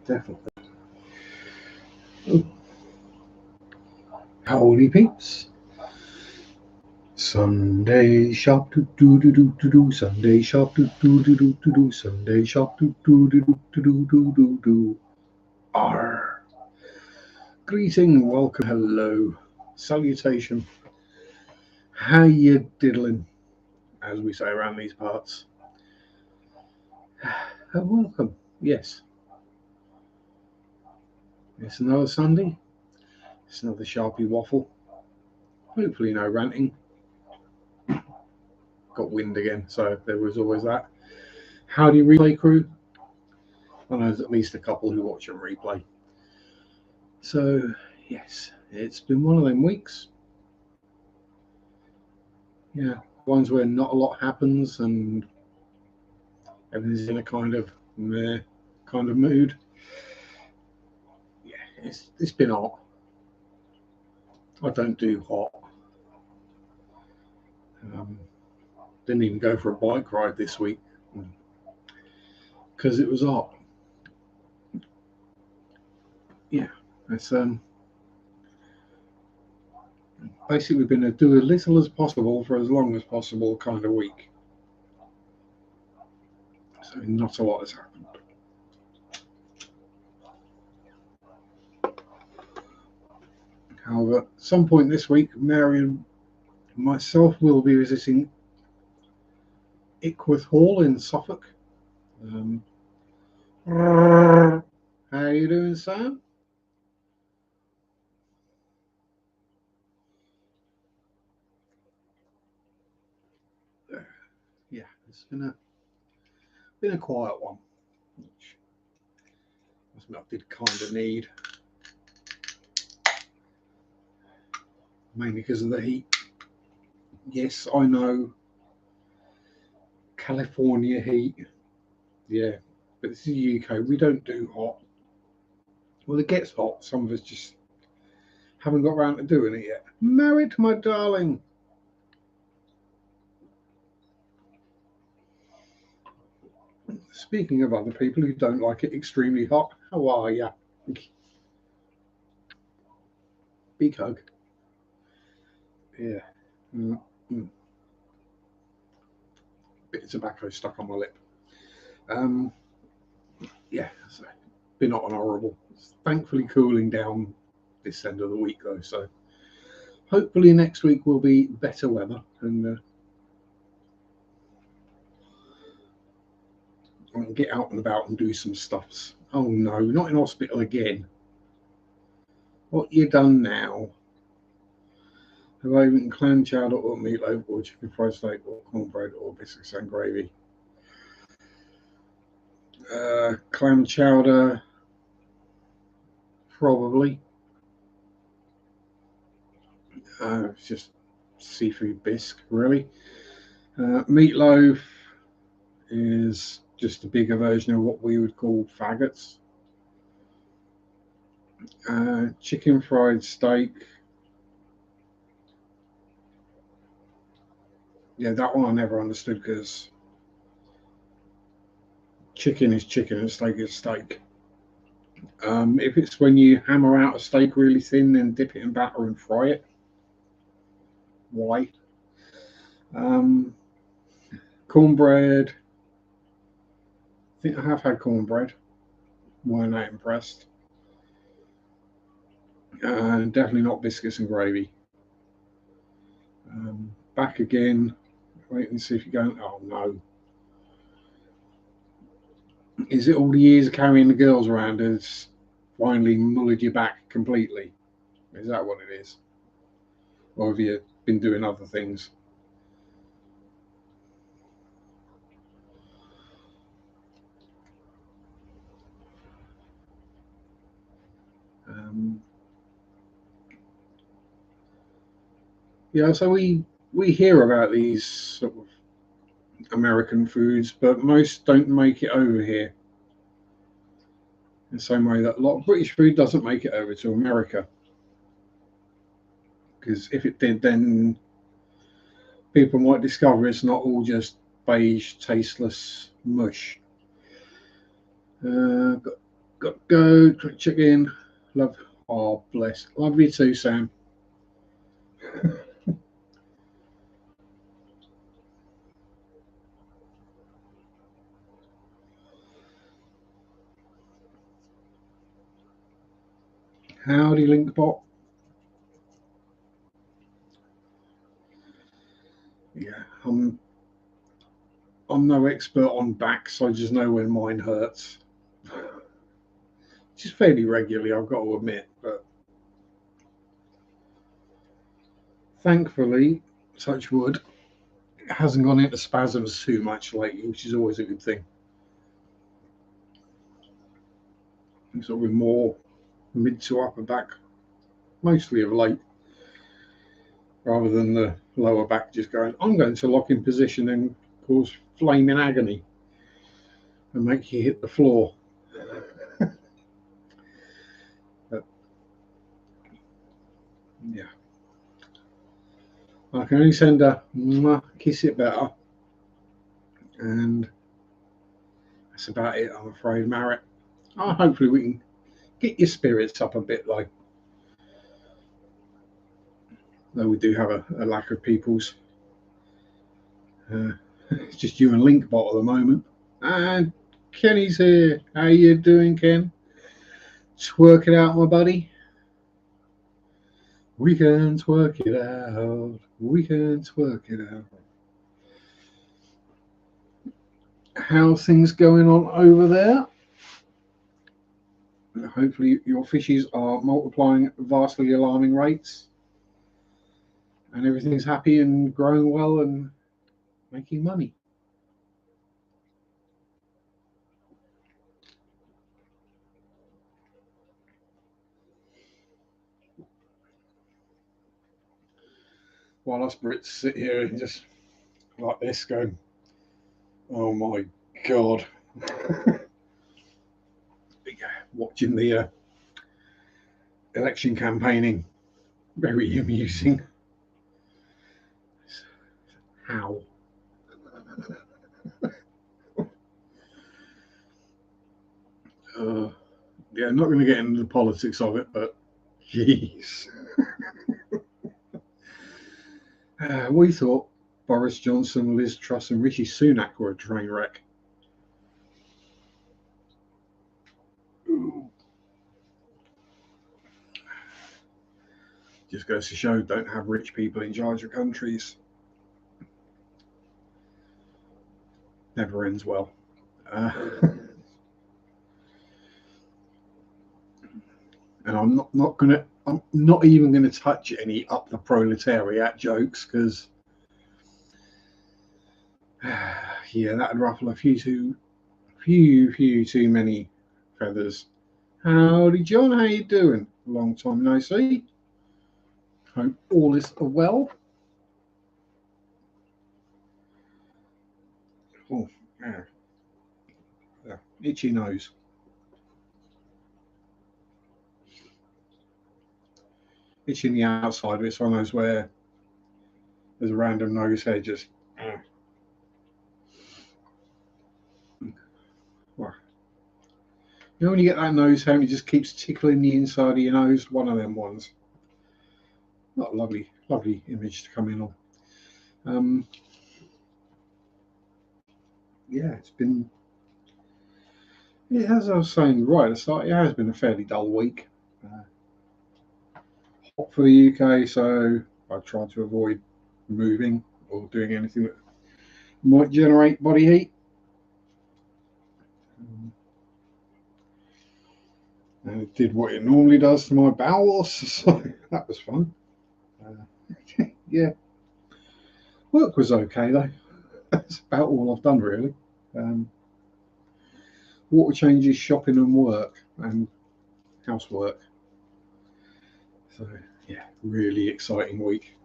definitely. Howdy peeps. Sunday shop do do do do do do. Sunday shop do do do do do do. Sunday shop do do do do do do do do. R. Greeting, welcome, hello, salutation. How you diddling, as we say around these parts. Welcome. Yes. It's another Sunday. It's another Sharpe waffle. Hopefully no ranting. Got wind again, so there was always that. Howdy replay crew. I know there's at least a couple who watch on replay. So yes, it's been one of them weeks. Yeah, ones where not a lot happens and everything's in a kind of meh kind of mood. Yeah, it's been hot. I don't do hot. Didn't even go for a bike ride this week because it was hot. Yeah, it's basically been to do as little as possible for as long as possible kind of week. So not a lot has happened. However, at some point this week, Mary and myself will be visiting Ickworth Hall in Suffolk. How you doing, Sam? Yeah, it's been a quiet one, which I did kind of need, mainly because of the heat. Yes, I know, California heat. Yeah, but this is the UK. We don't do hot. Well, it gets hot. Some of us just haven't got around to doing it yet. Married, my darling. Speaking of other people who don't like it extremely hot, how are ya? Big hug. Yeah. Bit of tobacco stuck on my lip. Yeah, so been hot and horrible. It's thankfully cooling down this end of the week though, so hopefully next week will be better weather and I can get out and about and do some stuffs. Oh no, not in hospital again. What you done now? Have I eaten clam chowder or meatloaf or chicken fried steak or cornbread or biscuits and gravy? Clam chowder, probably. It's just seafood bisque, really. Meatloaf is just a bigger version of what we would call faggots. Chicken fried steak. Yeah, that one I never understood because chicken is chicken and steak is steak. If it's when you hammer out a steak really thin and dip it in batter and fry it, why? Cornbread. I think I have had cornbread. Weren't that impressed. Definitely not biscuits and gravy. Back again. Wait and see if you're going. Oh no. Is it all the years of carrying the girls around has finally mullered you back completely? Is that what it is? Or have you been doing other things? Yeah, so we hear about these sort of American foods, but most don't make it over here. In the same way that a lot of British food doesn't make it over to America. Because if it did, then people might discover it's not all just beige, tasteless mush. Got Got to go. Quick check in. Love. Oh, bless. Love you too, Sam. Howdy, Linkbot. Yeah, I'm no expert on backs. I just know when mine hurts. Just fairly regularly, I've got to admit. But thankfully, touch wood, it hasn't gone into spasms too much lately, which is always a good thing. It's sort of more mid to upper back, mostly of late, rather than the lower back just going, I'm going to lock in position and cause flaming agony and make you hit the floor. But, yeah. I can only send a kiss it better. And that's about it, I'm afraid, Marek. Hopefully we can get your spirits up a bit, though we do have a lack of peoples. It's just you and Linkbot at the moment. And Kenny's here. How you doing, Ken? Twerk it out, my buddy. We can twerk it out. We can twerk it out. How's things going on over there? Hopefully your fishes are multiplying at vastly alarming rates. And everything's happy and growing well and making money. While us Brits sit here and just like this going, oh my God. Watching the election campaigning, very amusing. How? Yeah, I'm not going to get into the politics of it, but jeez. We thought Boris Johnson, Liz Truss, and Rishi Sunak were a train wreck. Ooh. Just goes to show, don't have rich people in charge of countries. Never ends well. And I'm not even gonna touch any up the proletariat jokes because yeah, that'd ruffle a few too many feathers. Howdy, John. How you doing? Long time no see. Hope all is well. Oh, yeah. Itchy nose. Itching the outside, but it's one of those where there's a random nose hair just. You know when you get that nose hair and it just keeps tickling the inside of your nose? One of them ones. Not a lovely image to come in on. Yeah, it's been. Yeah, as I was saying right at the start, it has been a fairly dull week. Hot for the UK, so I've tried to avoid moving or doing anything that might generate body heat. And it did what it normally does to my bowels, so that was fun. Yeah, work was okay though. That's about all I've done really. Water changes, shopping, and work, and housework. So yeah, really exciting week.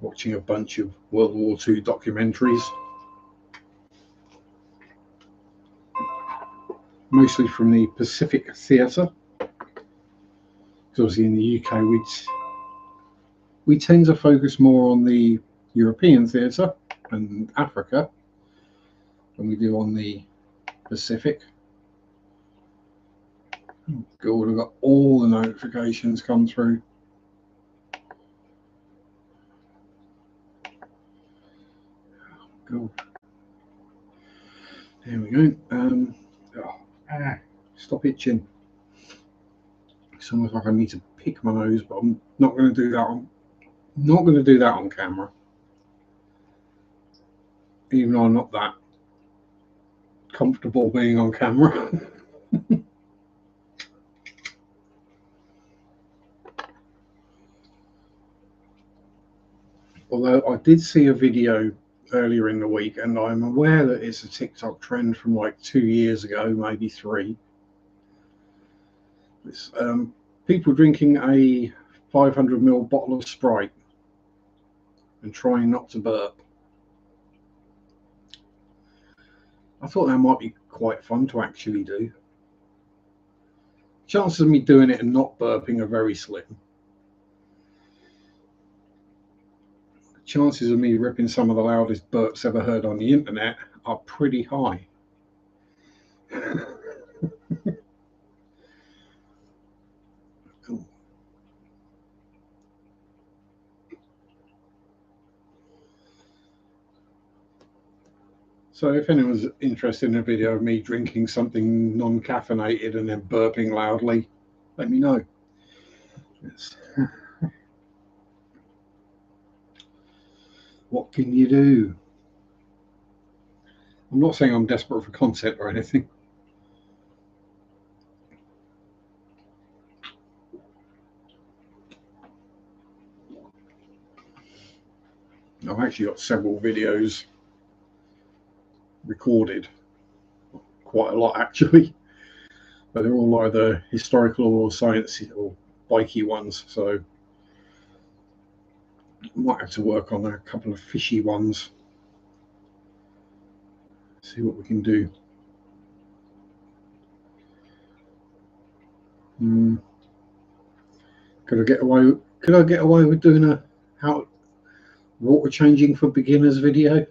Watching a bunch of World War II documentaries, mostly from the Pacific Theatre. Because obviously in the UK, we tend to focus more on the European theatre and Africa than we do on the Pacific. Oh, God, I've got all the notifications come through. God. There we go. Stop itching. It's almost like I need to pick my nose, but I'm not going to do that on camera. Even though I'm not that comfortable being on camera. Although I did see a video earlier in the week, and I'm aware that it's a TikTok trend from like 2 years ago, maybe 3. It's people drinking a 500ml bottle of Sprite and trying not to burp. I thought that might be quite fun to actually do. Chances of me doing it and not burping are very slim. Chances of me ripping some of the loudest burps ever heard on the internet are pretty high. Cool. So if anyone's interested in a video of me drinking something non-caffeinated and then burping loudly, let me know. Yes. What can you do? I'm not saying I'm desperate for content or anything. I've actually got several videos recorded, quite a lot actually, but they're all either historical or science or bikey ones, so I might have to work on a couple of fishy ones. See what we can do. Could I get away with doing a how water changing for beginners video?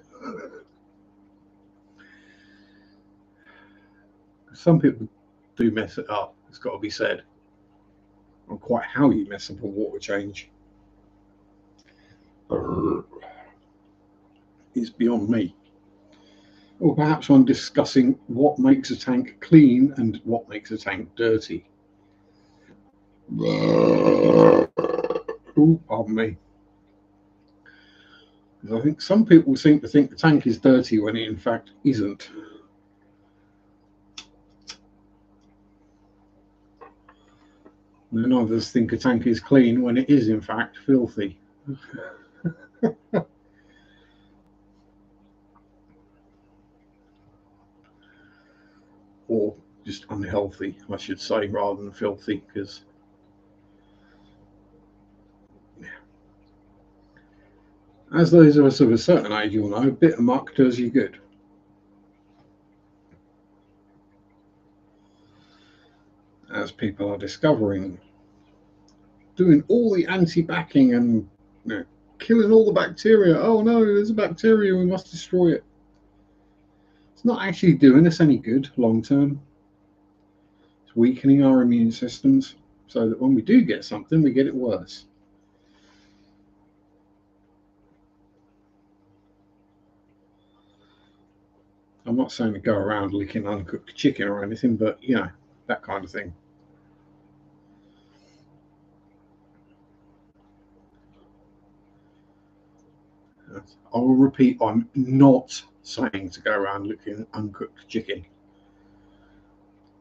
Some people do mess it up, it's got to be said. On quite how you mess up a water change is beyond me. Or perhaps one discussing what makes a tank clean and what makes a tank dirty. Oh, pardon me. Because I think some people seem to think the tank is dirty when it in fact isn't. Then others think a tank is clean when it is in fact filthy. Or just unhealthy, I should say, rather than filthy, because as those of us of a certain age will know, a bit of muck does you good. As people are discovering, doing all the anti-backing and killing all the bacteria. Oh no, there's a bacteria, we must destroy it. It's not actually doing us any good long term. It's weakening our immune systems so that when we do get something, we get it worse. I'm not saying to go around licking uncooked chicken or anything, but that kind of thing. I will repeat, I'm not saying to go around looking uncooked chicken.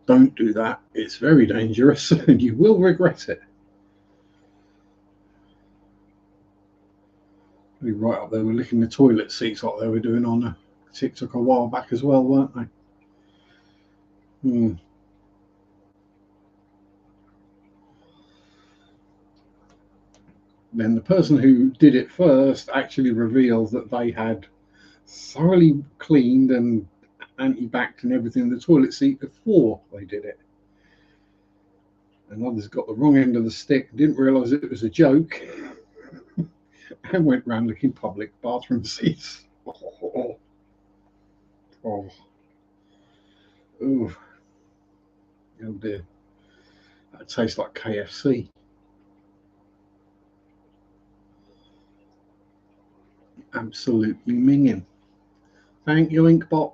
Don't do that. It's very dangerous and you will regret it. Be right up there, we're licking the toilet seats like they were doing on a TikTok a while back as well, weren't they? Then the person who did it first actually revealed that they had thoroughly cleaned and anti-backed and everything in the toilet seat before they did it. And others got the wrong end of the stick, didn't realise it was a joke, and went round licking public bathroom seats. Oh, oh, oh, oh dear. That tastes like KFC. Absolutely minging. Thank you, Inkbot.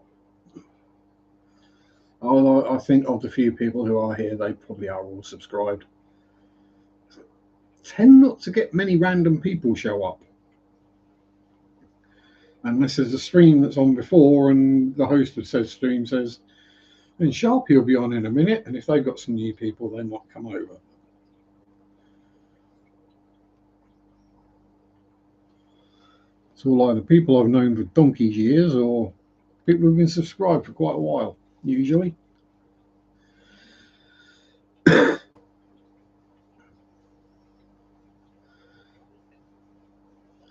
Although I think of the few people who are here, they probably are all subscribed. Tend not to get many random people show up. Unless there's a stream that's on before and the host of said stream says, and Sharpe will be on in a minute, and if they've got some new people, they might come over. It's all either people I've known for donkey's years or people who've been subscribed for quite a while, usually.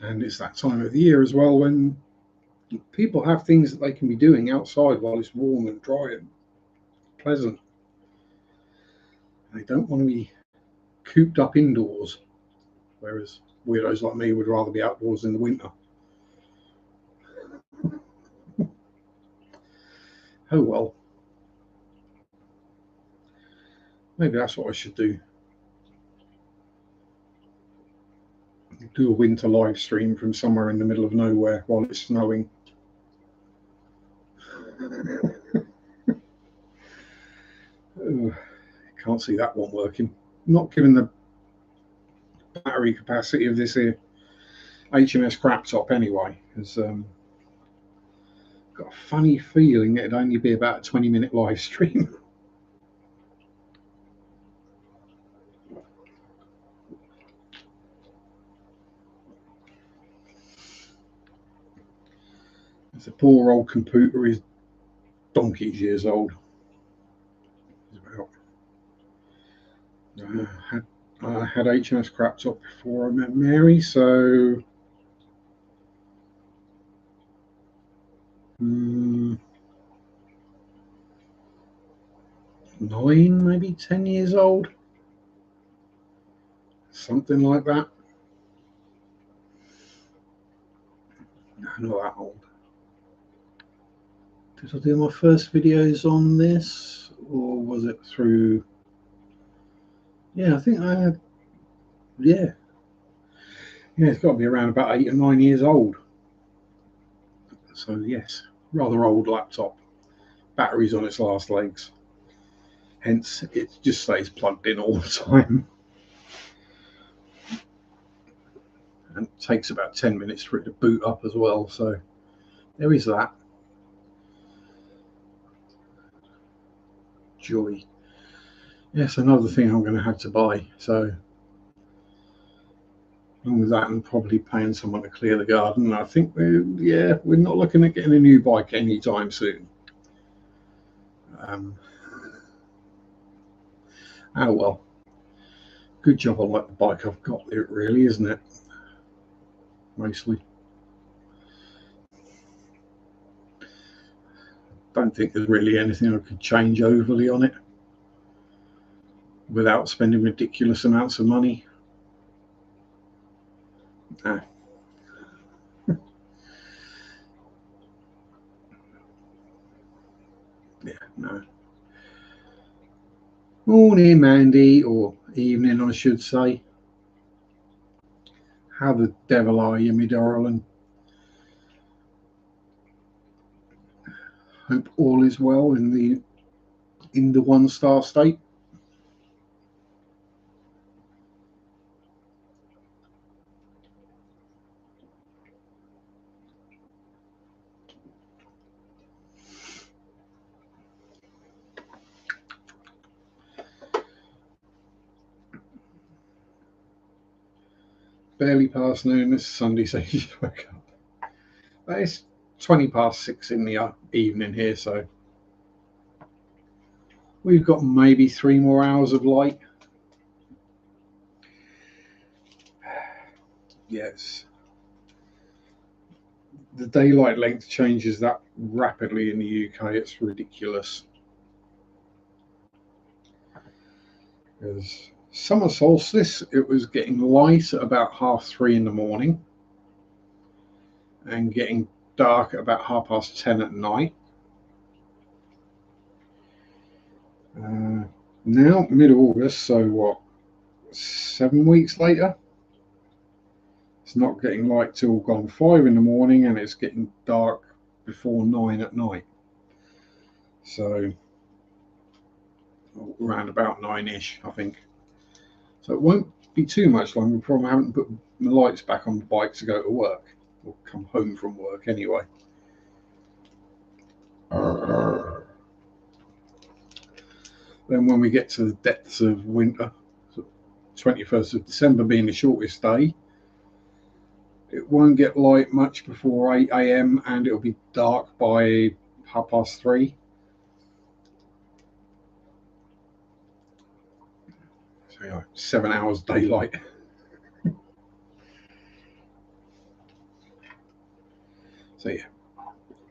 And it's that time of the year as well when people have things that they can be doing outside while it's warm and dry and pleasant. They don't want to be cooped up indoors, whereas weirdos like me would rather be outdoors in the winter. Oh well. Maybe that's what I should do. Do a winter live stream from somewhere in the middle of nowhere while it's snowing. Can't see that one working. Not given the battery capacity of this here HMS crap top anyway. Because got a funny feeling it'd only be about a 20-minute live stream. The poor old computer is donkey's years old. I had HMS crap top before I met Mary, so 9, maybe 10 years old, something like that. No, not that old. Did I do my first videos on this, or was it through? Yeah, I think I had. Yeah, it's got to be around about 8 or 9 years old. So yes, rather old laptop. Battery's on its last legs. Hence, it just stays plugged in all the time. And it takes about 10 minutes for it to boot up as well. So there is that. Joy. Yes, another thing I'm going to have to buy. So along with that and probably paying someone to clear the garden, I think we're not looking at getting a new bike anytime soon. Oh well, good job I like the bike I've got, it really, isn't it? Mostly. Don't think there's really anything I could change overly on it without spending ridiculous amounts of money. No. Yeah, no. Morning, Mandy, or evening, I should say. How the devil are you, me darling? Hope all is well in the 1-star state. Barely past noon this Sunday, so you just woke up. But it's 20 past 6 in the evening here, so we've got maybe 3 more hours of light. Yes. The daylight length changes that rapidly in the UK. It's ridiculous. Because summer solstice, it was getting light at about 3:30 in the morning. and getting dark at about 10:30 at night. Now, mid-August, so what, 7 weeks later? It's not getting light till gone 5 in the morning, and it's getting dark before 9 at night. So around about 9-ish, I think. So it won't be too much longer before I haven't put my lights back on the bike to go to work, or come home from work anyway. Then when we get to the depths of winter, 21st of December being the shortest day, it won't get light much before 8 a.m. and it'll be dark by 3:30. So yeah, 7 hours daylight. So yeah,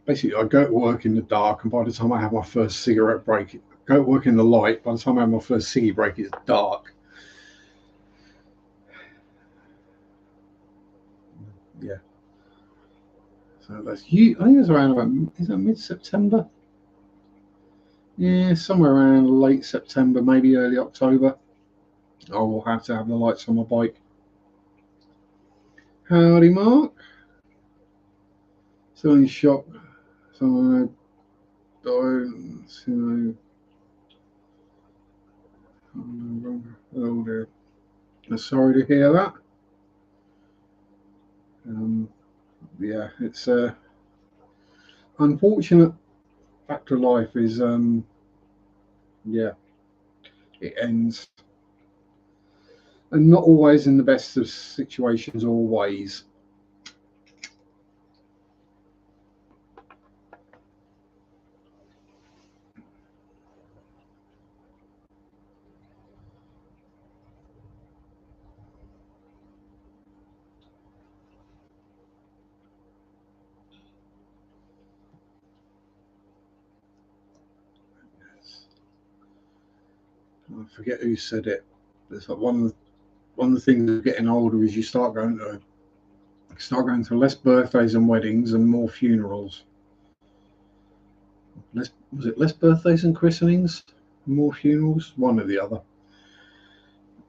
basically I go to work in the dark, and by the time I have my first cigarette break, go to work in the light. By the time I have my first ciggy break, it's dark. Yeah. So that's I think it's around about, is that mid-September? Yeah, somewhere around late September, maybe early October. I will have to have the lights on my bike. Howdy, Mark. Still in shock. Someone died. Oh dear. I'm sorry to hear that. Yeah, it's unfortunate fact of life is yeah, it ends, and not always in the best of situations or ways. I forget who said it. It's like one of the things of getting older is you start going to less birthdays and weddings and more funerals. Was it less birthdays and christenings, more funerals? One or the other.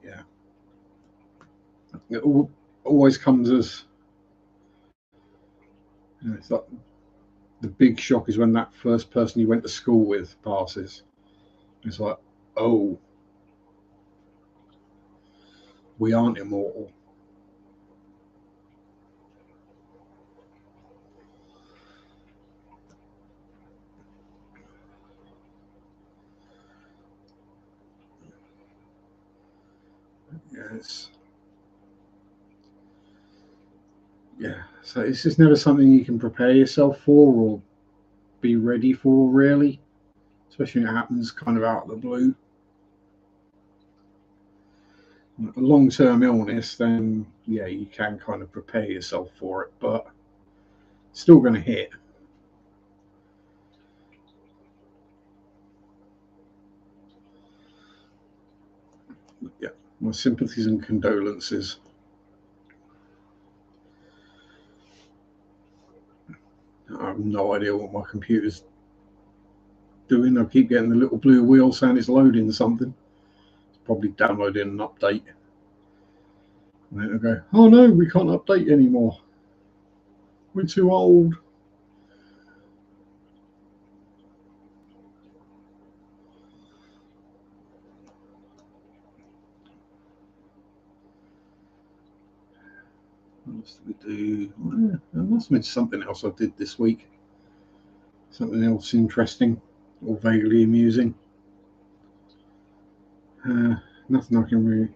Yeah. It always comes as, it's like the big shock is when that first person you went to school with passes. It's like, oh, we aren't immortal. Yes. Yeah. So it's just never something you can prepare yourself for or be ready for, really, especially when it happens kind of out of the blue. A long-term illness, then yeah, you can kind of prepare yourself for it, but it's still going to hit. Yeah, my sympathies and condolences. I have no idea what my computer's doing. I keep getting the little blue wheel saying it's loading something. It's probably downloading an update. And then it'll go, oh no, we can't update anymore. We're too old. What else did we do? Well, there must have been something else I did this week. Something else interesting or vaguely amusing. Nothing I can really.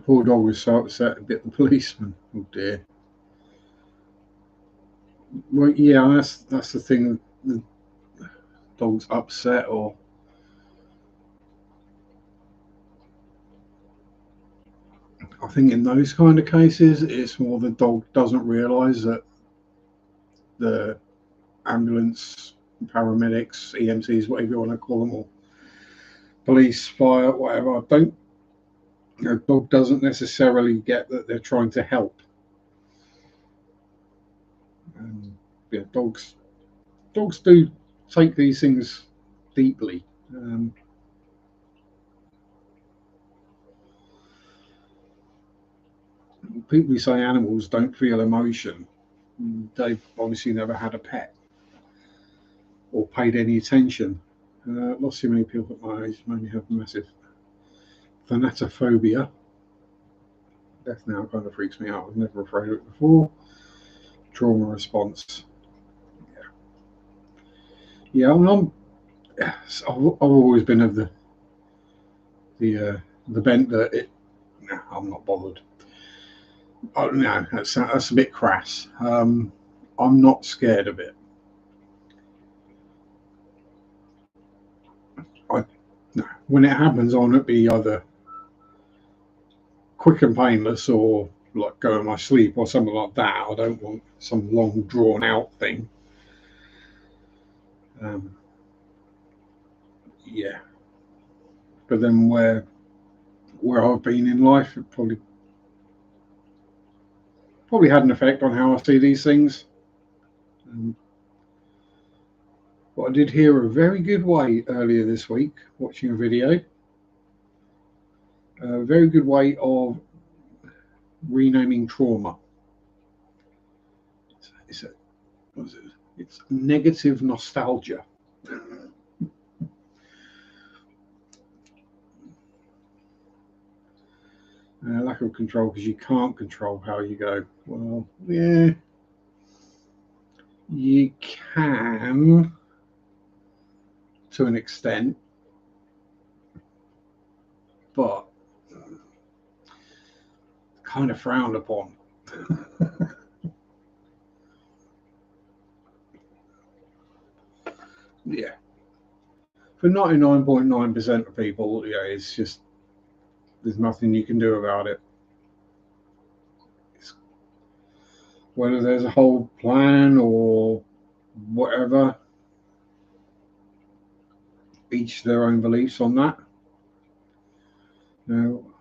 Poor dog was so upset a bit the policeman. Oh dear. Well, yeah, that's the thing. The dog's upset, or I think in those kind of cases, it's more the dog doesn't realise that the ambulance, paramedics, EMTs, whatever you want to call them, or police, fire, whatever, don't A dog doesn't necessarily get that they're trying to help. Yeah, dogs do take these things deeply. People who say animals don't feel emotion, they've obviously never had a pet or paid any attention. Not so many people at my age mainly have massive thanatophobia. Death now kind of freaks me out. I was never afraid of it before. Trauma response. Yeah, I've always been of the bent that I'm not bothered. Oh no, that's a bit crass. I'm not scared of it. I no, when it happens, I want it to be either quick and painless or like go in my sleep or something like that. I don't want some long drawn out thing. Um, yeah, but then where I've been in life, it probably had an effect on how I see these things. But I did hear a very good way earlier this week watching a video. A very good way of renaming trauma. It's a, what is it? It's negative nostalgia. Lack of control because you can't control how you go. Well, yeah, you can to an extent, but kind of frowned upon. Yeah. For 99.9% of people, yeah, it's just there's nothing you can do about it. It's, whether there's a whole plan or whatever, each their own beliefs on that. You know,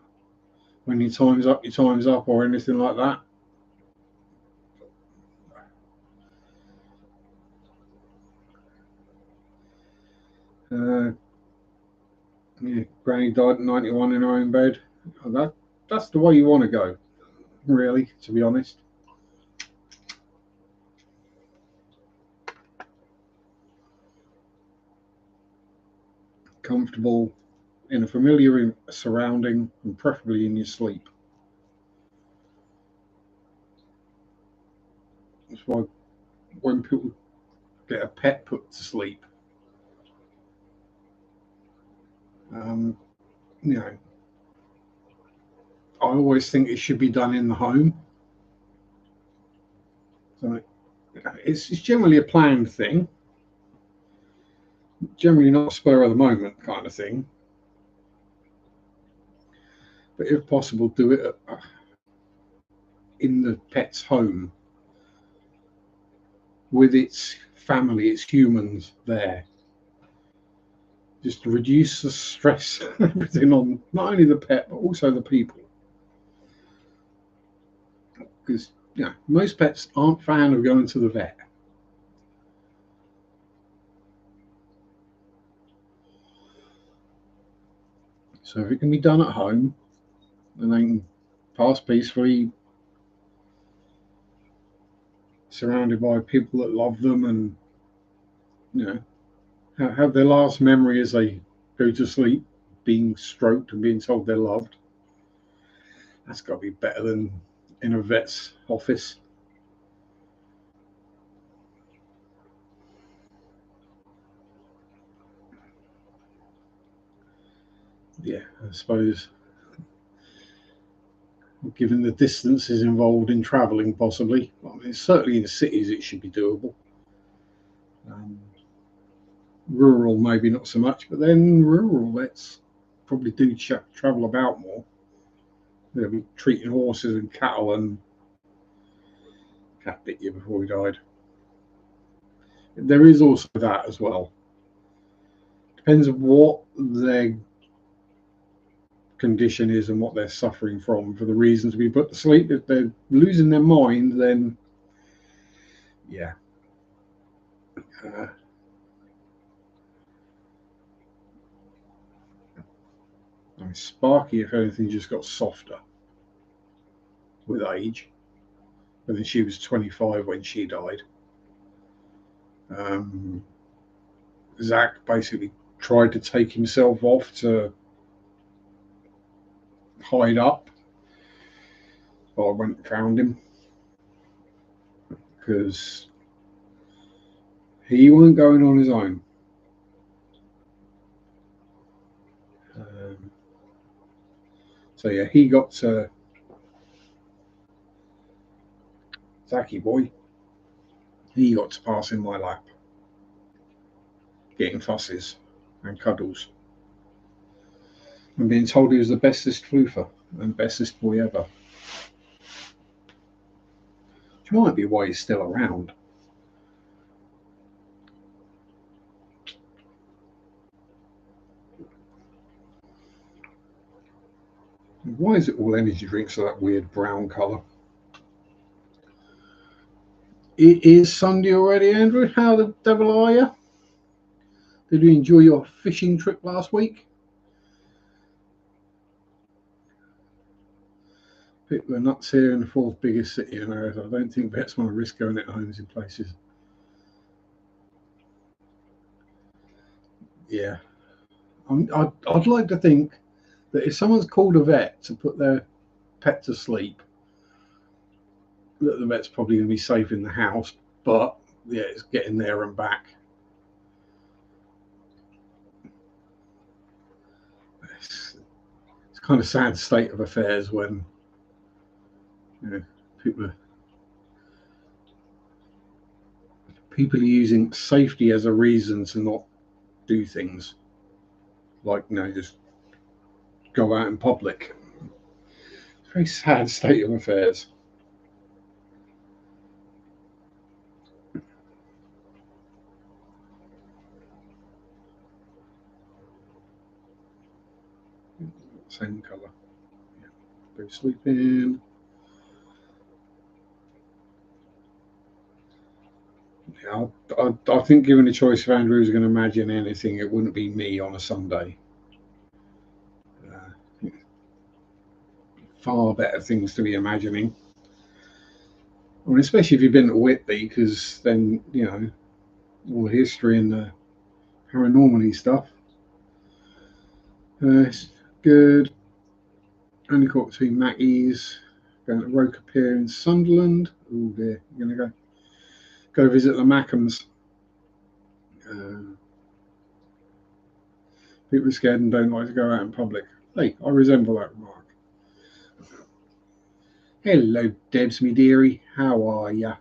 when your time's up, or anything like that. Uh, yeah, Granny died at 91 in her own bed. That's the way you want to go, really, to be honest. Comfortable in a familiar surrounding, and preferably in your sleep. That's why when people get a pet put to sleep, um, you know, I always think it should be done in the home. So it's generally a planned thing, generally not a spur of the moment kind of thing. But if possible, do it in the pet's home with its family, its humans there. Just to reduce the stress and everything on not only the pet but also the people. Because most pets aren't fan of going to the vet. So if it can be done at home, and they can pass peacefully, surrounded by people that love them, and you know have their last memory as they go to sleep, being stroked and being told they're loved. That's got to be better than in a vet's office. Yeah, I suppose given the distances involved in travelling, possibly. I mean, certainly in cities it should be doable. Um, Rural, maybe not so much, but then rural vets probably do travel about more. They'll be treating horses and cattle, and cat bit you before he died. There is also that as well. Depends on what they're condition is and what they're suffering from for the reason to be put to sleep. If they're losing their mind, then yeah. I mean, Sparky, if anything, just got softer with age. And then she was 25 when she died. Zach basically tried to take himself off to hide up. But I went and found him because he wasn't going on his own. So yeah, he got to Zachy boy. He got to pass in my lap, getting fusses and cuddles, and being told he was the bestest floofer and bestest boy ever. Which might be why he's still around. Why is it all energy drinks are that weird brown colour? It is Sunday already, Andrew. How the devil are you? Did you enjoy your fishing trip last week? People are nuts here in the fourth biggest city in America. I don't think vets want to risk going at homes in places. Yeah. I'd like to think that if someone's called a vet to put their pet to sleep, that the vet's probably going to be safe in the house, but yeah, it's getting there and back. It's kind of sad state of affairs when people are using safety as a reason to not do things, like just go out in public. It's a very sad state of affairs. Same colour. Yeah. Go sleeping. Yeah, I think given the choice, if Andrew was going to imagine anything, it wouldn't be me on a Sunday. Far better things to be imagining. I mean, especially if you've been to Whitby, because then all the history and the paranormal stuff. It's good. Only caught between Mackey's, going to Roker Pier in Sunderland. Oh dear, you're going to go visit the Mackhams. People are scared and don't like to go out in public. Hey, I resemble that remark. Hello, Debs, me dearie. How are ya?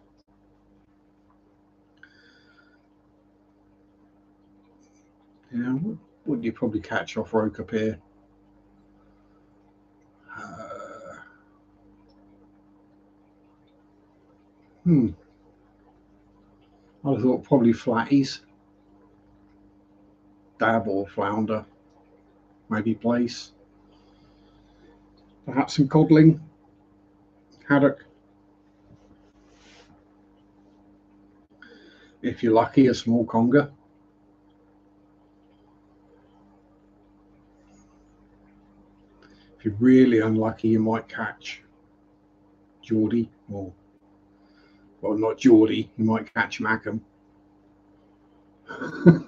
What do you probably catch off Roker Pier? I thought probably flatties, dab or flounder, maybe plaice, perhaps some codling, haddock. If you're lucky, a small conger. If you're really unlucky, you might catch Geordie, or well, not Geordie. You might catch Mackham. But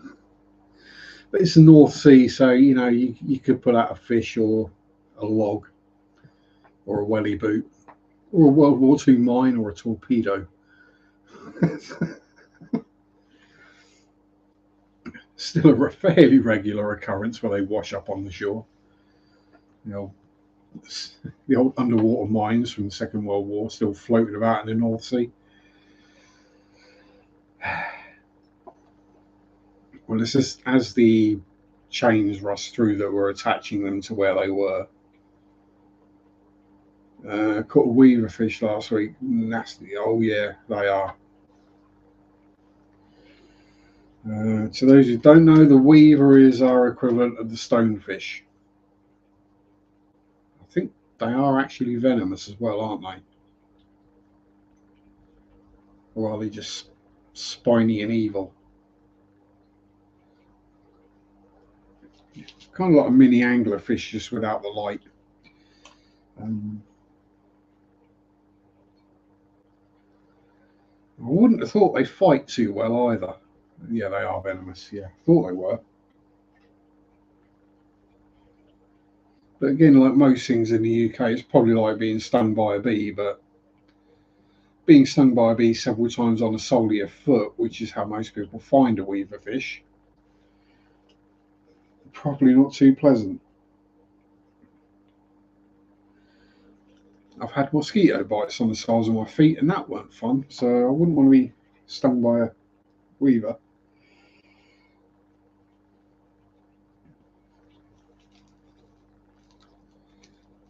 it's the North Sea, so you could put out a fish or a log or a welly boot or a World War II mine or a torpedo. Still a fairly regular occurrence where they wash up on the shore. The old underwater mines from the Second World War still floating about in the North Sea. Well, it's just as the chains rust through that were attaching them to where they were. Caught a weaver fish last week. Nasty. Oh yeah, they are. To those who don't know, the weaver is our equivalent of the stonefish. think they are actually venomous as well, aren't they? Or are they just spiny and evil? Kind of like a mini anglerfish, just without the light. I wouldn't have thought they'd fight too well either. Yeah, they are venomous. Yeah, thought they were. But again, like most things in the UK, it's probably like being stung by a bee, but being stung by a bee several times on the sole of your foot, which is how most people find a weaver fish, probably not too pleasant. I've had mosquito bites on the soles of my feet, and that weren't fun. So I wouldn't want to be stung by a weaver.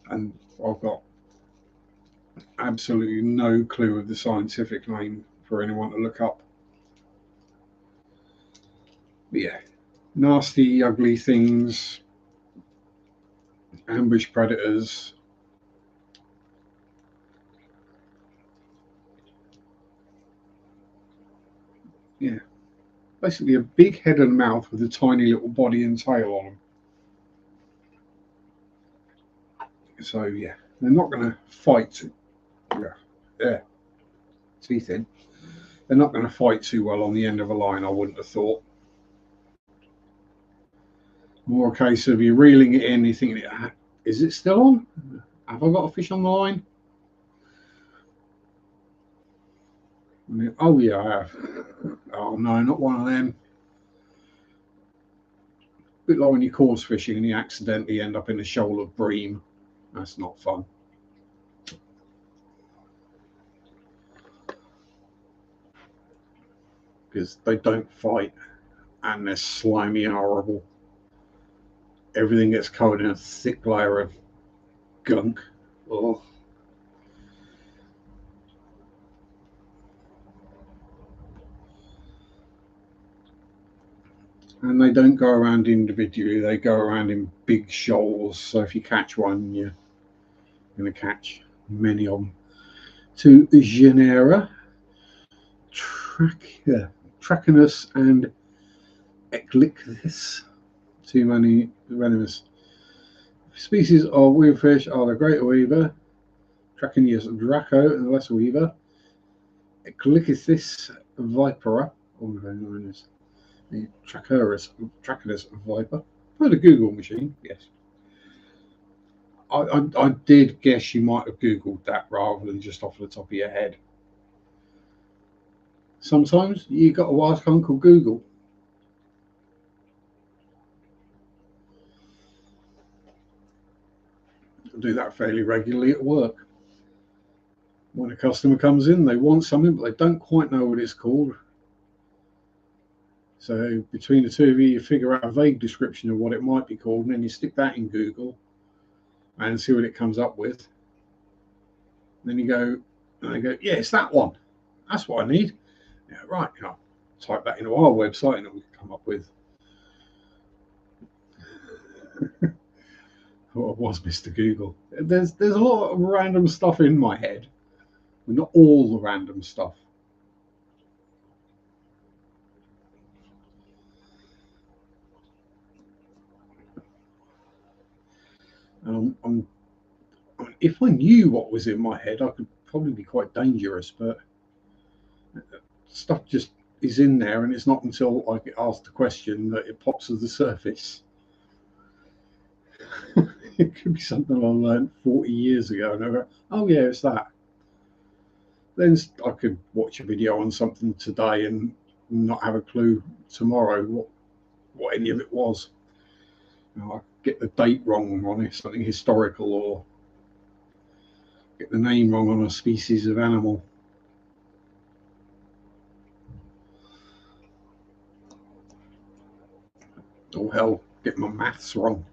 And I've got absolutely no clue of the scientific name for anyone to look up. But yeah, nasty, ugly things, ambush predators. Yeah, basically a big head and mouth with a tiny little body and tail on them. So yeah, they're not going to fight. Yeah, yeah, teeth in. They're not going to fight too well on the end of a line, I wouldn't have thought. More a case of you reeling it in, you thinking, is it still on? Have I got a fish on the line? Oh yeah, I have. Oh no, not one of them. A bit like when you're coarse fishing and you accidentally end up in a shoal of bream. That's not fun. Because they don't fight and they're slimy and horrible. Everything gets covered in a thick layer of gunk. Oh. And they don't go around individually, they go around in big shoals. So if you catch one, you're going to catch many of them. To genera, Trachinus and Eclictis. Too many venomous species of weaver fish are the greater weaver, Trachinius draco, and the lesser weaver, Eclictis vipera, also known as the Trachinus viper. For the Google machine, yes. I did guess you might have Googled that rather than just off the top of your head. Sometimes you got to ask Uncle Google. I do that fairly regularly at work. When a customer comes in, they want something, but they don't quite know what it's called. So between the two of you, you figure out a vague description of what it might be called, and then you stick that in Google and see what it comes up with. And then you go, and they go, yeah, it's that one. That's what I need. Yeah, right. I'll type that into our website, and it will come up with what was Mr. Google. There's a lot of random stuff in my head, but not all the random stuff. If I knew what was in my head, I could probably be quite dangerous, but stuff just is in there, and it's not until I get asked a question that it pops to the surface. It could be something I learned 40 years ago, and I go, oh yeah, it's that. Then I could watch a video on something today and not have a clue tomorrow what any of it was. I get the date wrong on it, something historical, or get the name wrong on a species of animal. Or hell, get my maths wrong.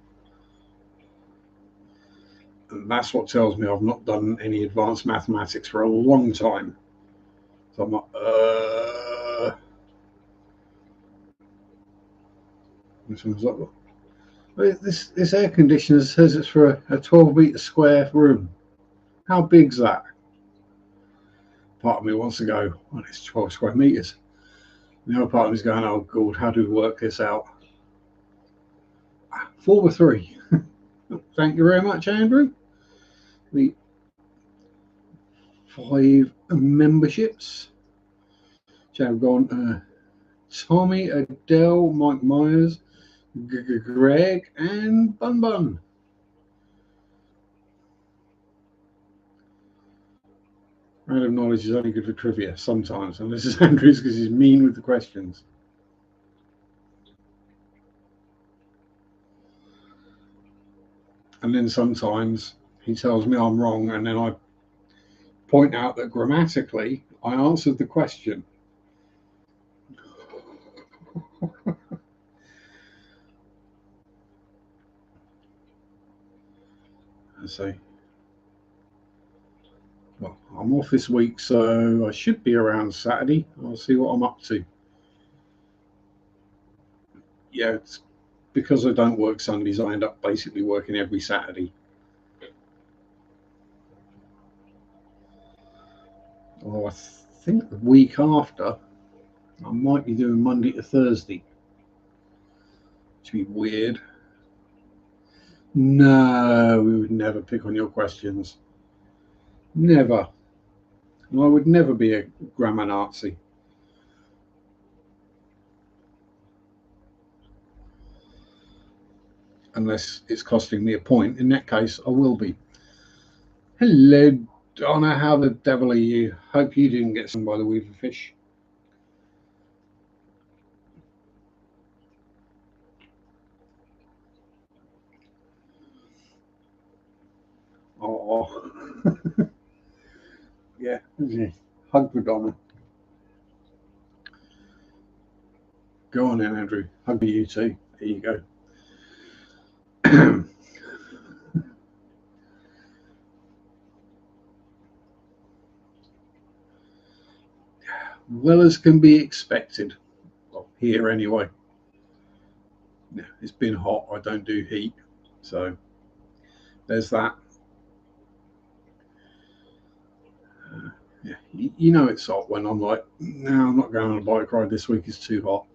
And that's what tells me I've not done any advanced mathematics for a long time. So I'm like, this one's like, This air conditioner says it's for a 12-meter square room. How big's that? Part of me wants to go, well, it's 12 square meters. The other part of me is going, oh God, how do we work this out? 4 by 3. Thank you very much, Andrew. The 5 memberships. So I've gone Tommy, Adele, Mike Myers, Greg, and Bun Bun. Random knowledge is only good for trivia sometimes, and this is Andrew's because he's mean with the questions. And then sometimes he tells me I'm wrong, and then I point out that grammatically I answered the question. I say, well, I'm off this week, so I should be around Saturday. I'll see what I'm up to. Yeah, it's because I don't work Sundays, I end up basically working every Saturday. Although I think the week after, I might be doing Monday to Thursday. Which would be weird. No, we would never pick on your questions. Never. And I would never be a grammar Nazi. Unless it's costing me a point. In that case, I will be. Hello, Donna. How the devil are you? Hope you didn't get stung by the weaver fish. Oh, yeah. Hug for Donna. Go on then, Andrew. Hug for you too. There you go. Well as can be expected. Well, here anyway. Yeah, it's been hot. I don't do heat. So there's that. Yeah, you know it's hot when I'm like, no, I'm not going on a bike ride this week. It's too hot.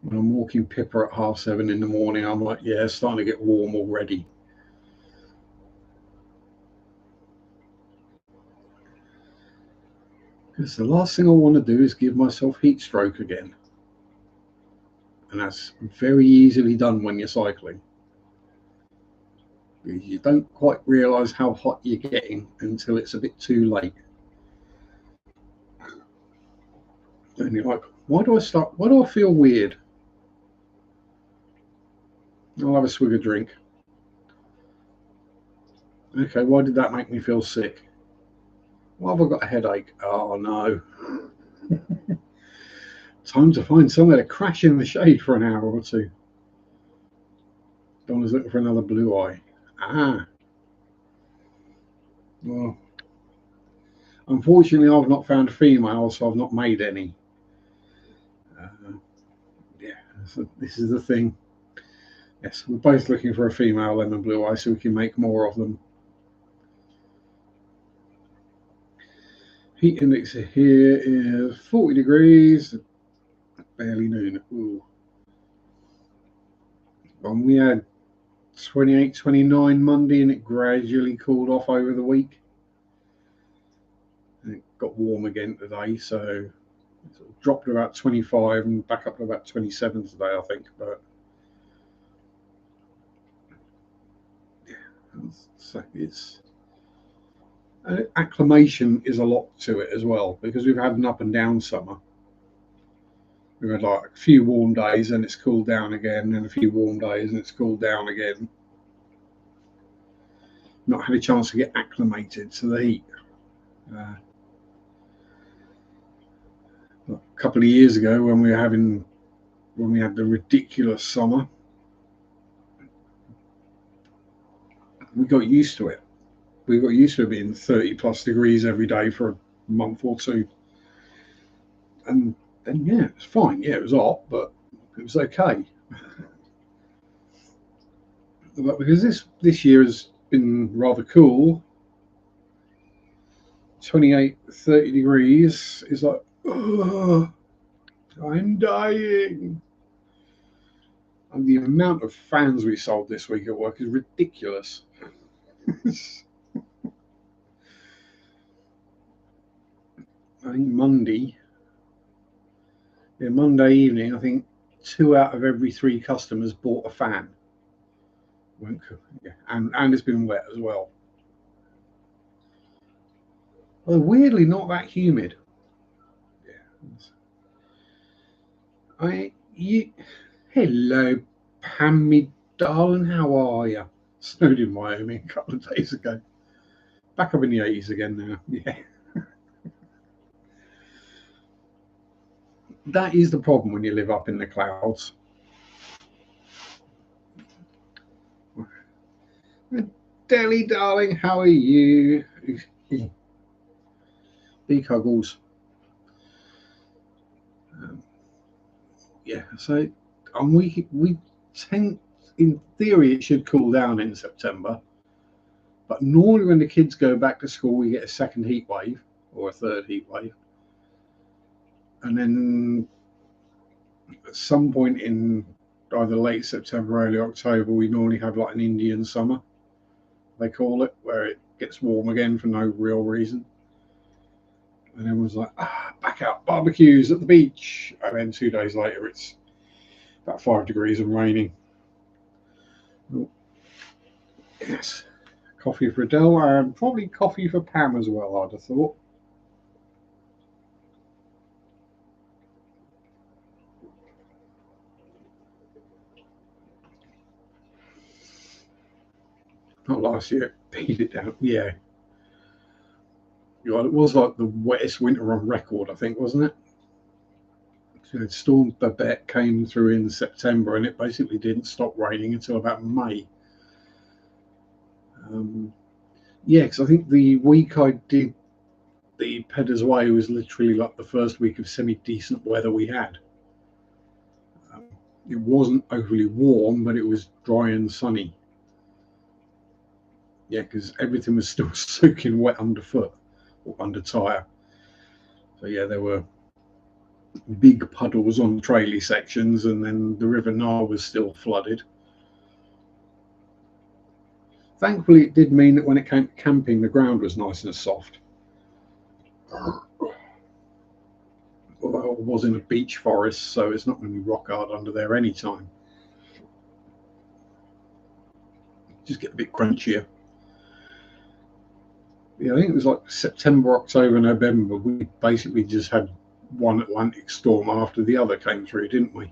When I'm walking Pippa at 7:30 in the morning, I'm like, yeah, it's starting to get warm already. Because the last thing I want to do is give myself heat stroke again. And that's very easily done when you're cycling. You don't quite realise how hot you're getting until it's a bit too late. And you're like, why do I feel weird? I'll have a swig of drink. Okay, why did that make me feel sick? Why have I got a headache? Oh no. Time to find somewhere to crash in the shade for an hour or two. Donna's looking for another blue eye. Ah. Well, unfortunately, I've not found a female, so I've not made any. Yeah, so this is the thing. Yes, we're both looking for a female lemon blue eye so we can make more of them. Heat index here is 40 degrees, barely noon. Ooh. And we had 28, 29 Monday, and it gradually cooled off over the week. And it got warm again today, so it sort of dropped to about 25 and back up to about 27 today, I think. But yeah, so it's acclimation is a lot to it as well, because we've had an up and down summer. We've had like a few warm days and it's cooled down again, and a few warm days and it's cooled down again. Not had a chance to get acclimated to the heat. A couple of years ago, when we had the ridiculous summer, we got used to it. We got used to it being 30 plus degrees every day for a month or two. And then yeah, it was fine. Yeah, it was hot, but it was okay. But because this year has been rather cool, 28, 30 degrees is like, oh, I'm dying. And the amount of fans we sold this week at work is ridiculous. I think Monday evening, I think 2 out of every 3 customers bought a fan. Yeah, and it's been wet as well. Well, weirdly, not that humid. Yeah. Hello, Pammy darling, how are you? Snowed in Wyoming a couple of days ago. Back up in the 80s again now. Yeah. That is the problem when you live up in the clouds. Deli, darling, how are you? Big huggles. Yeah, so and we tend, in theory, it should cool down in September, but normally when the kids go back to school, we get a second heat wave or a third heat wave, and then at some point in either late September, early October, we normally have like an Indian summer, they call it, where it gets warm again for no real reason. And everyone's like, back out, barbecues at the beach. And then 2 days later, it's about 5 degrees and raining. Oh, yes. Coffee for Adele and probably coffee for Pam as well, I'd have thought. Not last year, beat it down. Yeah. It was like the wettest winter on record, I think, wasn't it? So Storm Babette came through in September and it basically didn't stop raining until about May. Yeah, because I think the week I did the Pedder's Way was literally like the first week of semi-decent weather we had. Um, it wasn't overly warm, but it was dry and sunny. Yeah, because everything was still soaking wet underfoot or under tyre. So yeah, there were big puddles on trailly sections, and then the River Nile was still flooded. Thankfully, it did mean that when it came to camping, the ground was nice and soft. Although it was in a beach forest, so it's not going to be rock hard under there anytime. Just get a bit crunchier. Yeah, I think it was like September, October, November. We basically just had one Atlantic storm after the other came through, didn't we?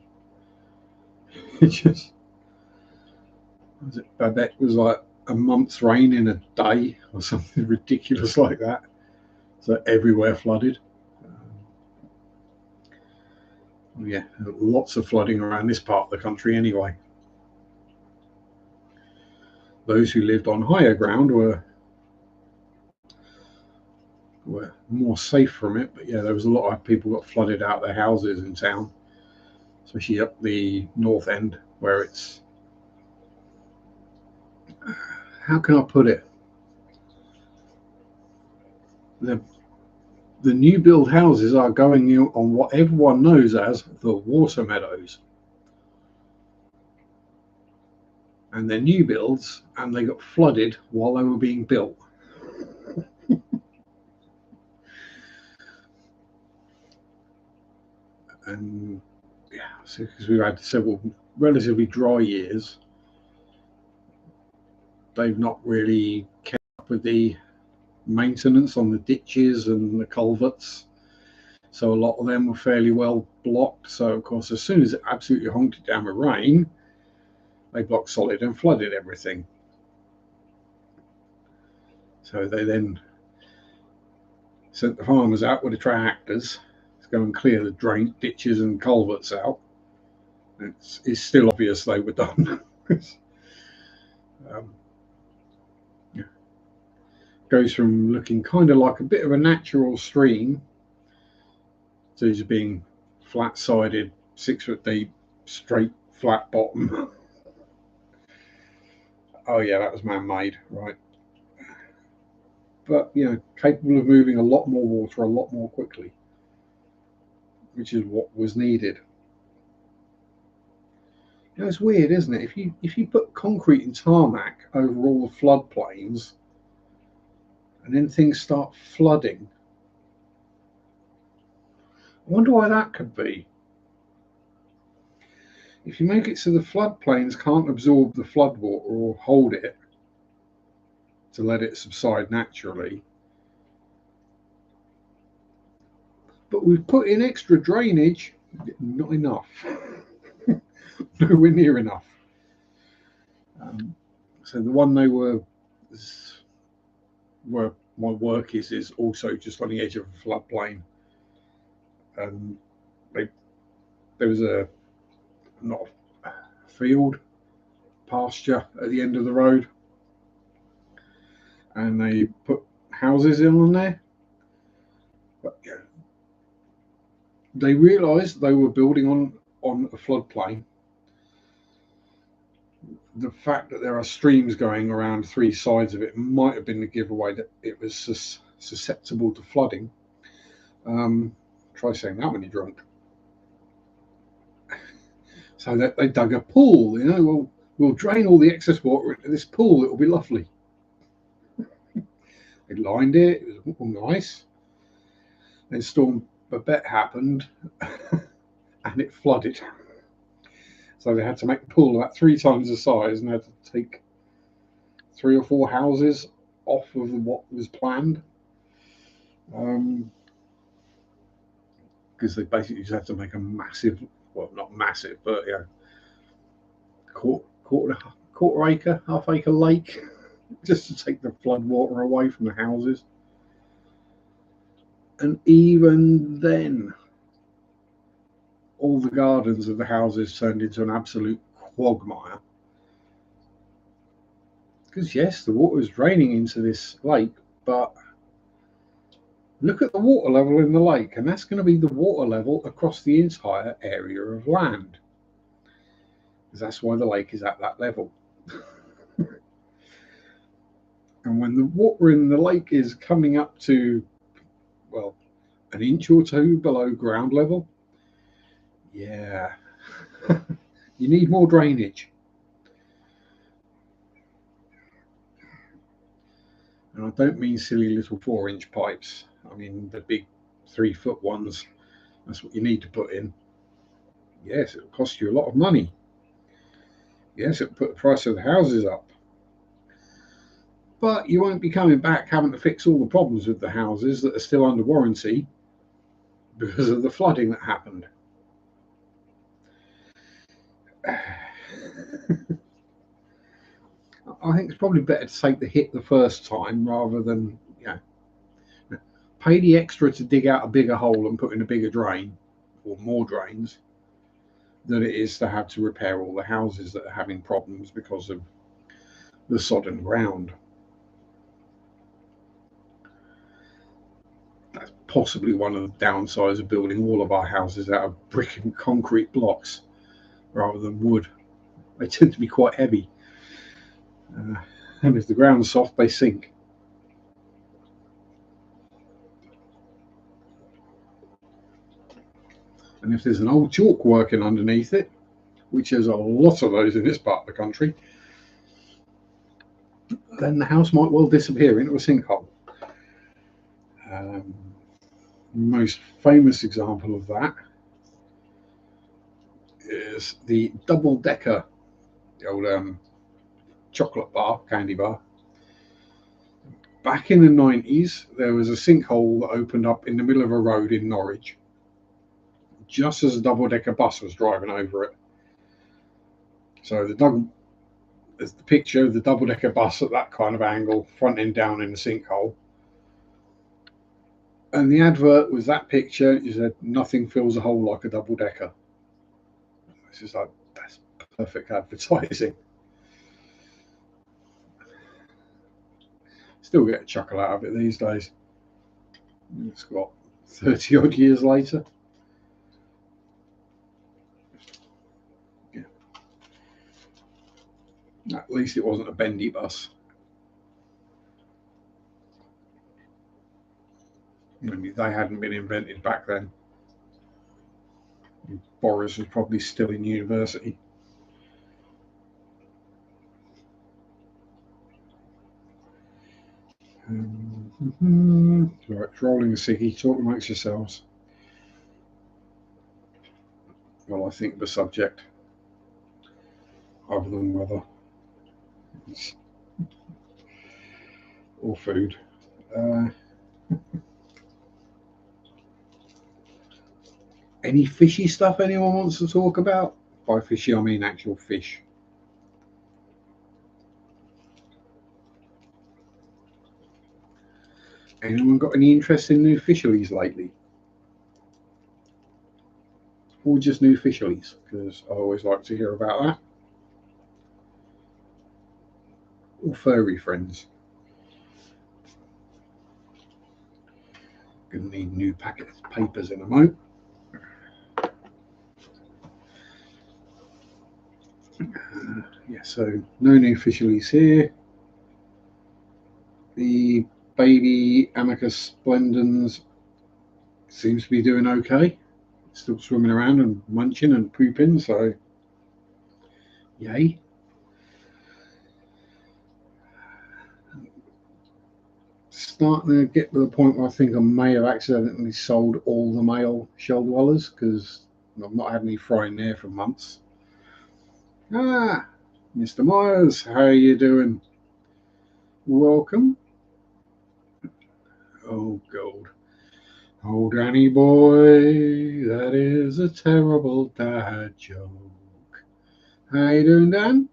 It just Babette was like a month's rain in a day or something ridiculous like that. So everywhere flooded. Yeah, lots of flooding around this part of the country anyway. Those who lived on higher ground were more safe from it, but yeah, there was a lot of people got flooded out their houses in town, especially up the north end where it's, how can I put it? The the new build houses are going on what everyone knows as the water meadows. And they're new builds and they got flooded while they were being built. And yeah, so because we've had several relatively dry years, they've not really kept up with the maintenance on the ditches and the culverts. So a lot of them were fairly well blocked. So of course, as soon as it absolutely honked it down with rain, they blocked solid and flooded everything. So they then sent the farmers out with the tractors to go and clear the drain ditches and culverts out. It's still obvious they were done. um, yeah. Goes from looking kind of like a bit of a natural stream to just being flat-sided, 6 foot deep, straight, flat bottom. Oh yeah, that was man-made, right? But capable of moving a lot more water a lot more quickly, which is what was needed. It's weird, isn't it? If you put concrete and tarmac over all the floodplains, and then things start flooding, I wonder why that could be. If you make it so the floodplains can't absorb the floodwater or hold it to let it subside naturally, but we've put in extra drainage, not enough. Nowhere near enough. So the one they were where my work is also just on the edge of a floodplain. There was not a field, pasture at the end of the road, and they put houses in on there. But they realised they were building on a floodplain. The fact that there are streams going around 3 sides of it might have been the giveaway that it was susceptible to flooding. Try saying that when you're drunk. So that they dug a pool. We'll drain all the excess water into this pool. It'll be lovely. They lined it. It was all nice. Then Storm Babette happened, and it flooded. So they had to make the pool about 3 times the size, and had to take 3 or 4 houses off of what was planned. Because they basically just had to make a massive, well, not massive, but quarter acre, half acre lake, just to take the flood water away from the houses. And even then, all the gardens of the houses turned into an absolute quagmire. Because yes, the water was draining into this lake, but look at the water level in the lake, and that's going to be the water level across the entire area of land. Because that's why the lake is at that level. And when the water in the lake is coming up to, well, an inch or 2 below ground level, yeah, you need more drainage. And I don't mean silly little 4-inch pipes. I mean the big 3-foot ones. That's what you need to put in. Yes, it'll cost you a lot of money. Yes, it'll put the price of the houses up. But you won't be coming back having to fix all the problems with the houses that are still under warranty because of the flooding that happened. I think it's probably better to take the hit the first time rather than pay the extra to dig out a bigger hole and put in a bigger drain or more drains than it is to have to repair all the houses that are having problems because of the sodden ground. That's possibly one of the downsides of building all of our houses out of brick and concrete blocks rather than wood. They tend to be quite heavy. And if the ground's soft, they sink. And if there's an old chalk working underneath it, which there's a lot of those in this part of the country, then the house might well disappear into a sinkhole. Most famous example of that is the double-decker, the old chocolate bar, candy bar. Back in the 90s, there was a sinkhole that opened up in the middle of a road in Norwich, just as a double-decker bus was driving over it. So there's the picture of the double-decker bus at that kind of angle, front end down in the sinkhole. And the advert was that picture. You said, nothing fills a hole like a double-decker. It's just like, that's perfect advertising. Still get a chuckle out of it these days. It's got 30 odd years later. At least it wasn't a bendy bus. They hadn't been invented back then. Boris was probably still in university. Right, rolling a ciggy, talk amongst yourselves while I think of a subject other than weather or food. Any fishy stuff anyone wants to talk about? By fishy, I mean actual fish. Anyone got any interest in new fisheries lately? Or just new fisheries? Because I always like to hear about that. Or furry friends. Gonna need new packet of papers in a moment. Yeah, so no new fisheries here. The baby Amicus splendens seems to be doing okay. Still swimming around and munching and pooping, so yay. Starting to get to the point where I think I may have accidentally sold all the male shell dwellers because I've not had any frying there for months. Ah, Mr. Myers, how are you doing? Welcome. Oh, gold. Oh, Danny boy, that is a terrible dad joke. How you doing, Dan?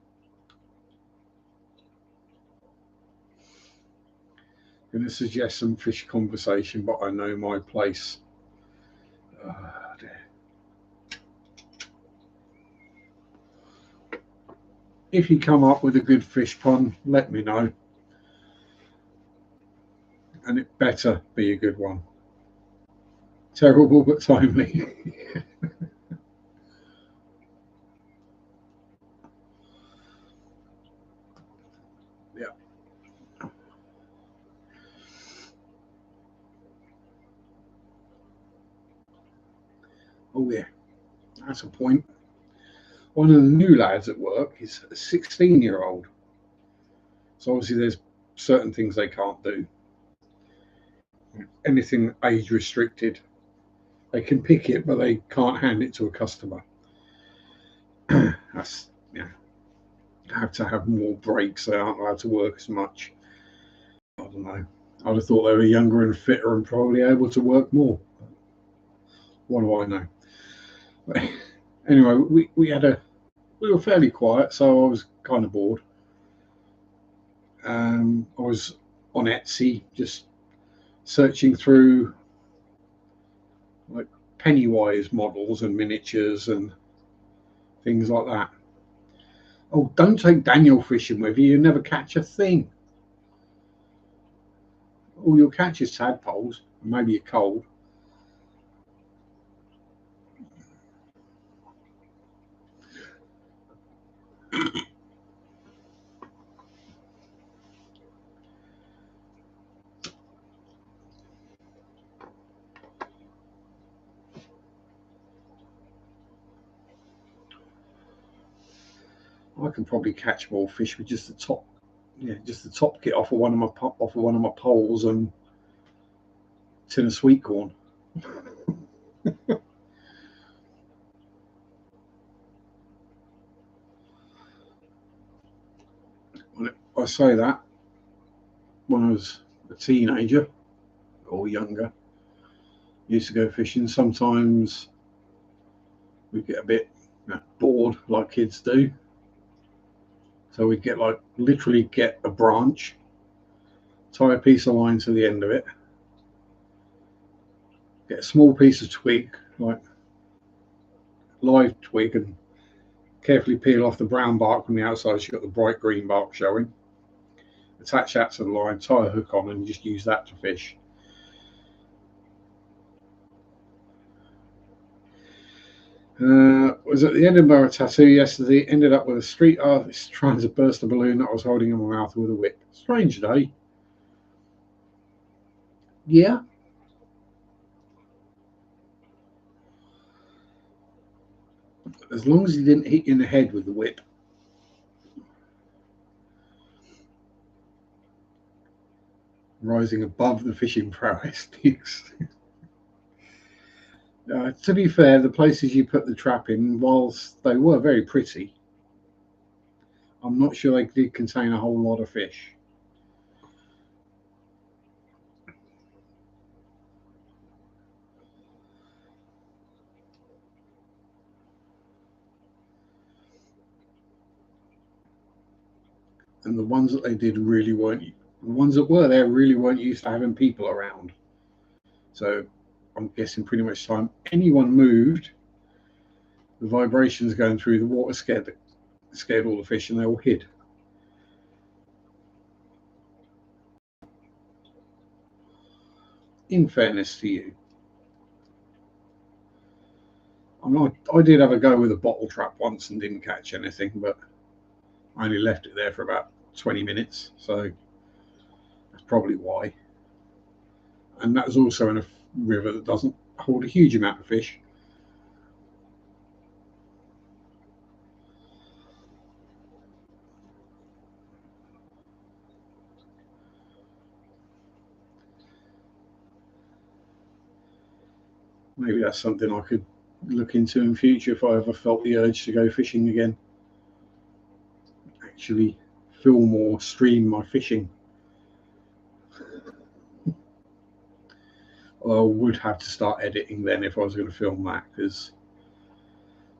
Going to suggest some fish conversation, but I know my place. If you come up with a good fish pun, let me know. And it better be a good one. Terrible but timely. Yeah. Oh, yeah. That's a point. One of the new lads at work is a 16-year-old. So obviously there's certain things they can't do. Anything age restricted. They can pick it, but they can't hand it to a customer. That's, yeah. Have to have more breaks. They aren't allowed to work as much. I don't know. I'd have thought they were younger and fitter and probably able to work more. What do I know? But anyway, we were fairly quiet, so I was kind of bored. I was on Etsy just searching through like Pennywise models and miniatures and things like that. Oh, don't take Daniel fishing with you. You never catch a thing. All you'll catch is tadpoles, maybe a cold. I can probably catch more fish with just the top, yeah, just the top kit off of one of my poles and tin of sweet corn. I say that when I was a teenager or younger, used to go fishing. Sometimes we get a bit bored, like kids do. So we'd get like literally get a branch, tie a piece of line to the end of it, get a small piece of twig, like live twig, and carefully peel off the brown bark from the outside. So you've got the bright green bark showing. Attach that to the line, tie a hook on, and just use that to fish. Was at the Edinburgh tattoo yesterday. Ended up with a street artist trying to burst a balloon that I was holding in my mouth with a whip. Strange day. Yeah. As long as he didn't hit you in the head with the whip. Rising above the fishing prowess. To be fair, the places you put the trap in, whilst they were very pretty, I'm not sure they did contain a whole lot of fish. And the ones that they did really weren't, the ones that were there really weren't used to having people around. So I'm guessing pretty much time anyone moved, the vibrations going through the water scared all the fish and they all hid. In fairness to you, I did have a go with a bottle trap once and didn't catch anything, but I only left it there for about 20 minutes, so that's probably why. And that was also in a river that doesn't hold a huge amount of fish. Maybe that's something I could look into in future if I ever felt the urge to go fishing again. Actually film or stream my fishing. Although I would have to start editing then if I was going to film that, because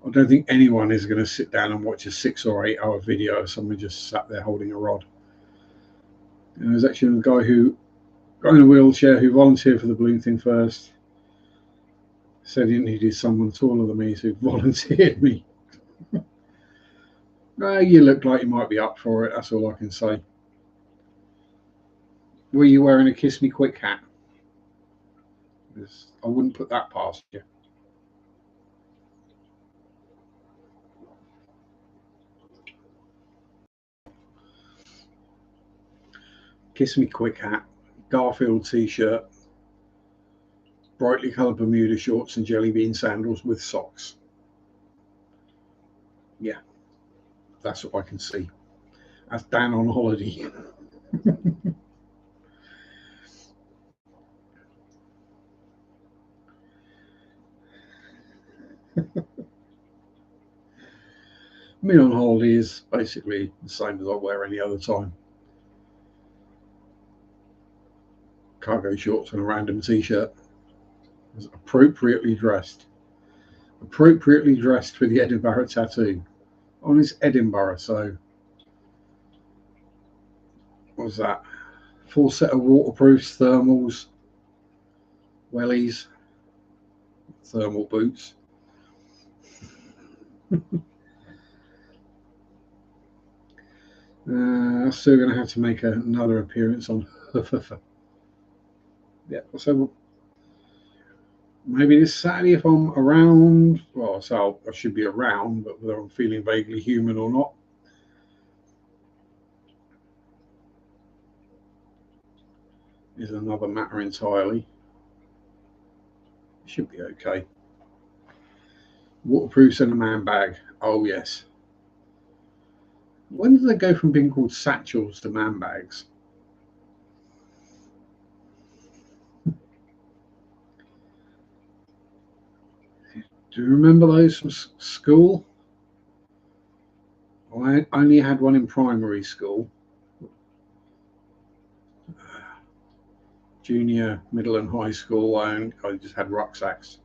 I don't think anyone is going to sit down and watch a 6 or 8 hour video of someone just sat there holding a rod. And there's actually a guy in a wheelchair who volunteered for the balloon thing first. Said he needed someone taller than me, so volunteered me. You look like you might be up for it, that's all I can say. Were you wearing a Kiss Me Quick hat? Because I wouldn't put that past you. Kiss Me Quick hat, Garfield t-shirt, brightly coloured Bermuda shorts and jelly bean sandals with socks. Yeah, that's what I can see. That's Dan on holiday. Me on holiday is basically the same as I wear any other time. Cargo shorts and a random t-shirt. Appropriately dressed. Appropriately dressed for the Edinburgh tattoo. On it's Edinburgh, so what's that? Full set of waterproofs, thermals, wellies, thermal boots. I'm still going to have to make another appearance on yeah, so maybe this Saturday if I'm around. Well, so I should be around, but whether I'm feeling vaguely human or not is another matter entirely. Should be okay. Waterproofs and a man bag. Oh yes. When did they go from being called satchels to man bags? Do you remember those from school? I only had one in primary school. Junior, middle, and high school, I just had rucksacks.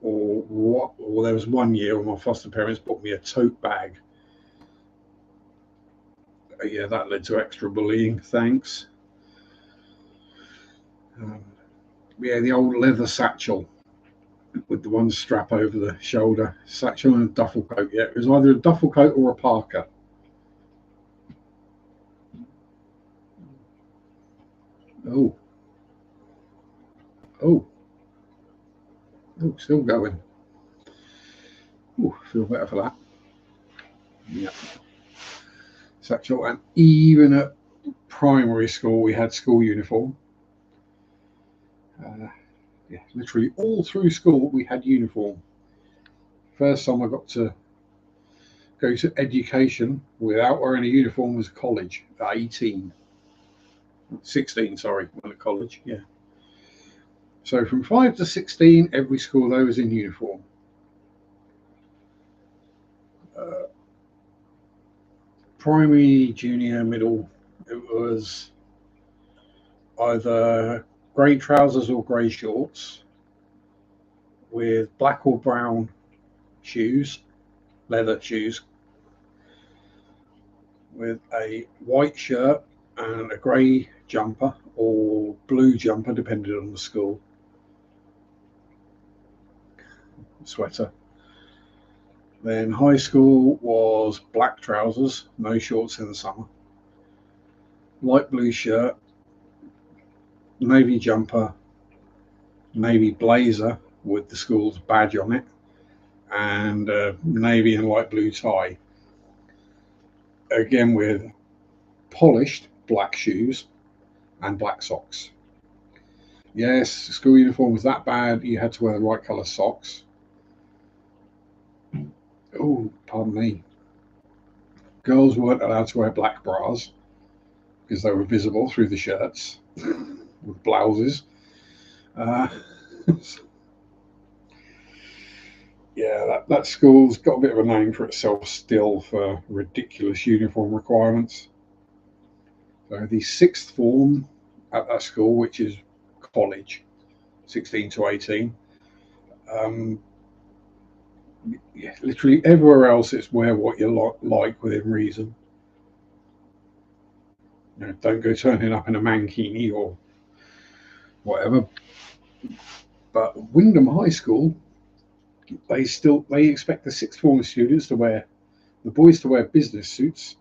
Or what? Or there was one year when my foster parents bought me a tote bag. Yeah, that led to extra bullying. Thanks. Yeah, the old leather satchel with the one strap over the shoulder, satchel and a duffel coat. Yeah, it was either a duffel coat or a parka. Oh, oh, oh, still going. Ooh, feel better for that. Yeah. Satchel, and even at primary school we had school uniform. Yeah, literally all through school we had uniform. First time I got to go to education without wearing a uniform was college at 18. 16, sorry, went to college, yeah. So from 5 to 16, every school though was in uniform. Uh, Primary, junior, middle, it was either grey trousers or grey shorts with black or brown shoes, leather shoes, with a white shirt and a grey jumper or blue jumper, depending on the school, sweater. Then high school was black trousers, no shorts in the summer, light blue shirt, navy jumper, navy blazer with the school's badge on it, and navy and light blue tie. Again with polished black shoes and black socks. Yes, school uniform was that bad, you had to wear the right colour socks. Oh, pardon me. Girls weren't allowed to wear black bras because they were visible through the shirts with blouses. Uh, yeah, that school's got a bit of a name for itself still for ridiculous uniform requirements. So the sixth form at that school, which is college, 16 to 18, yeah, literally everywhere else it's wear what you like within reason. You know, don't go turning up in a mankini or whatever. But Wyndham High School, they expect the sixth form students to wear, the boys to wear business suits,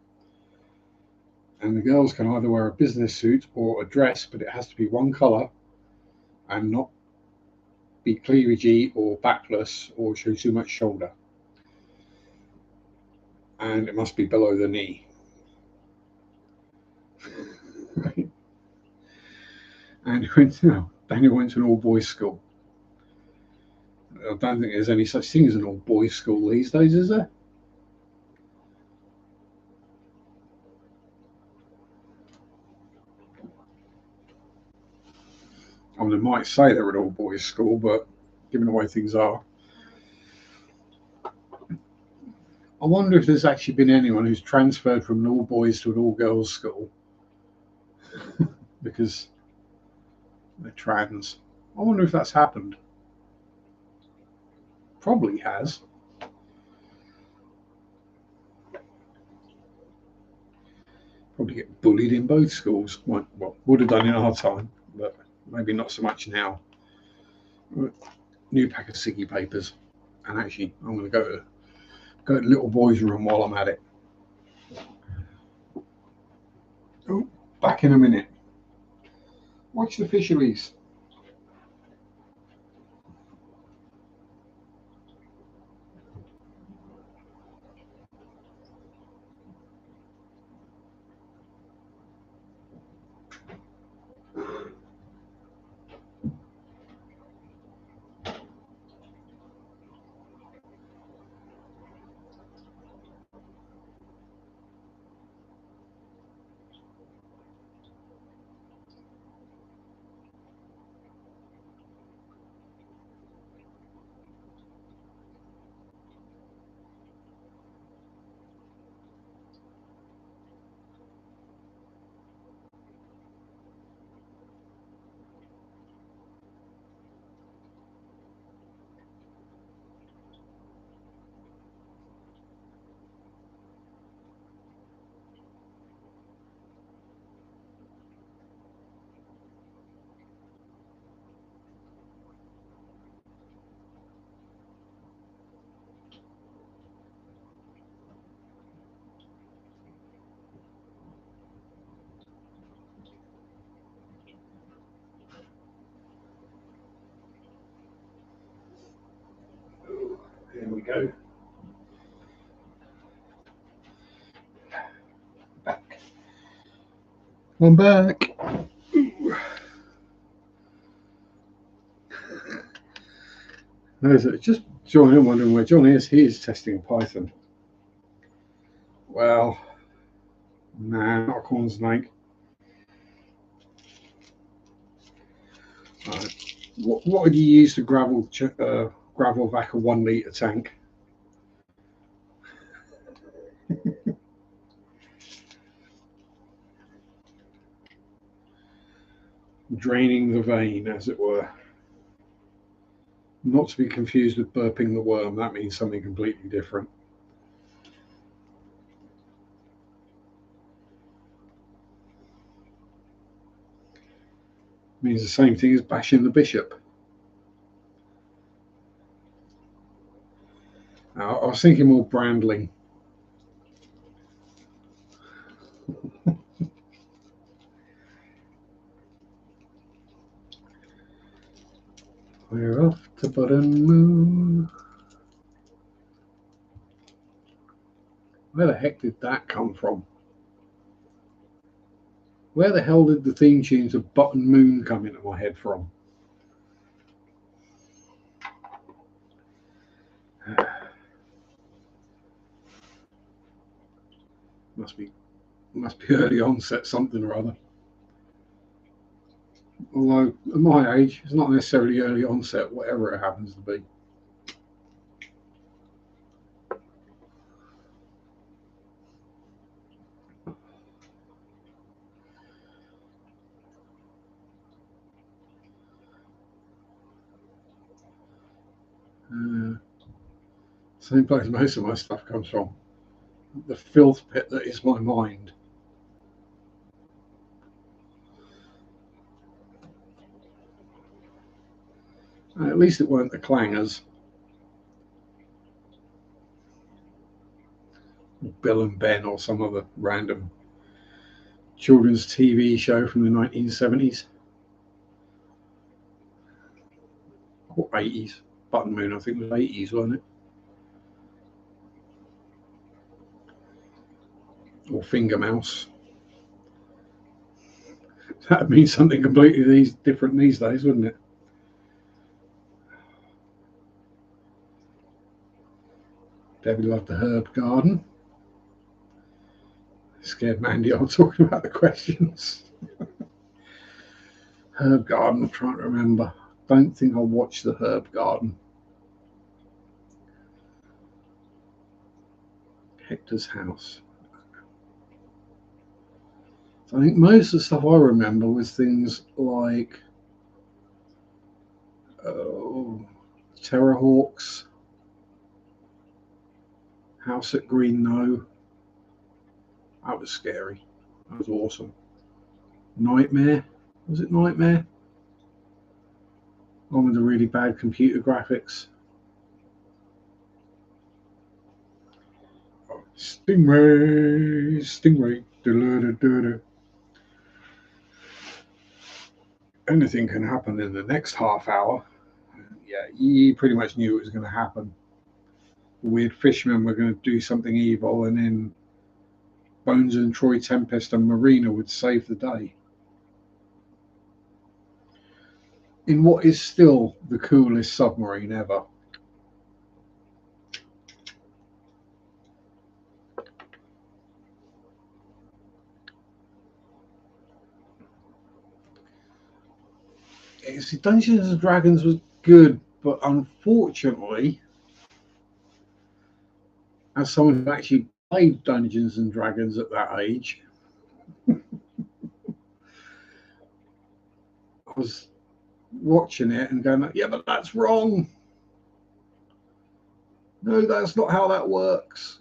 and the girls can either wear a business suit or a dress, but it has to be one colour and not be cleavagey or backless or show too much shoulder. And it must be below the knee. And Daniel went to an all boys school. I don't think there's any such thing as an all boys school these days, is there? I mean, they might say they're an all boys school, but given the way things are, I wonder if there's actually been anyone who's transferred from an all boys to an all girls school because they're trans. I wonder if that's happened. Probably has. Probably get bullied in both schools. Well, would have done in our time, but maybe not so much now. New pack of ciggy papers, and actually, I'm going to go to the little boys' room while I'm at it. Oh, back in a minute. Watch the fisheries. Here we go. I'm back. There's just John in wondering where John is. He is testing Python. Well, nah, not a corn snake. What would you use to gravel vac a 1 litre tank? Draining the vein, as it were. Not to be confused with burping the worm. That means something completely different. It means the same thing as bashing the bishop. Now, I was thinking more brandling. We're off to Button Moon. Where the heck did that come from? Where the hell did the theme tune to Button Moon come into my head from? Must be early onset something or other. Although at my age, it's not necessarily early onset, whatever it happens to be. Same place most of my stuff comes from. The filth pit that is my mind. At least it weren't the clangers. Bill and Ben or some other random children's TV show from the 1970s or 80s. Button Moon, I think, was 80s, wasn't it? Or Finger Mouse. That would mean something completely different these days, wouldn't it? Debbie loved the herb garden. Scared Mandy on talking about the questions. Herb garden, I'm trying to remember. Don't think I'll watch the herb garden. Hector's house. So I think most of the stuff I remember was things like Terrorhawks, House at Green No. That was scary. That was awesome. Nightmare. Was it Nightmare? One with the really bad computer graphics. Oh, Stingray, Stingray. Anything can happen in the next half hour. Yeah, you pretty much knew it was going to happen. The weird fishermen were going to do something evil, and then Bones and Troy Tempest and Marina would save the day. In what is still the coolest submarine ever. See, Dungeons and Dragons was good, but unfortunately, as someone who actually played Dungeons and Dragons at that age, I was watching it and going, yeah, but that's wrong. No, that's not how that works.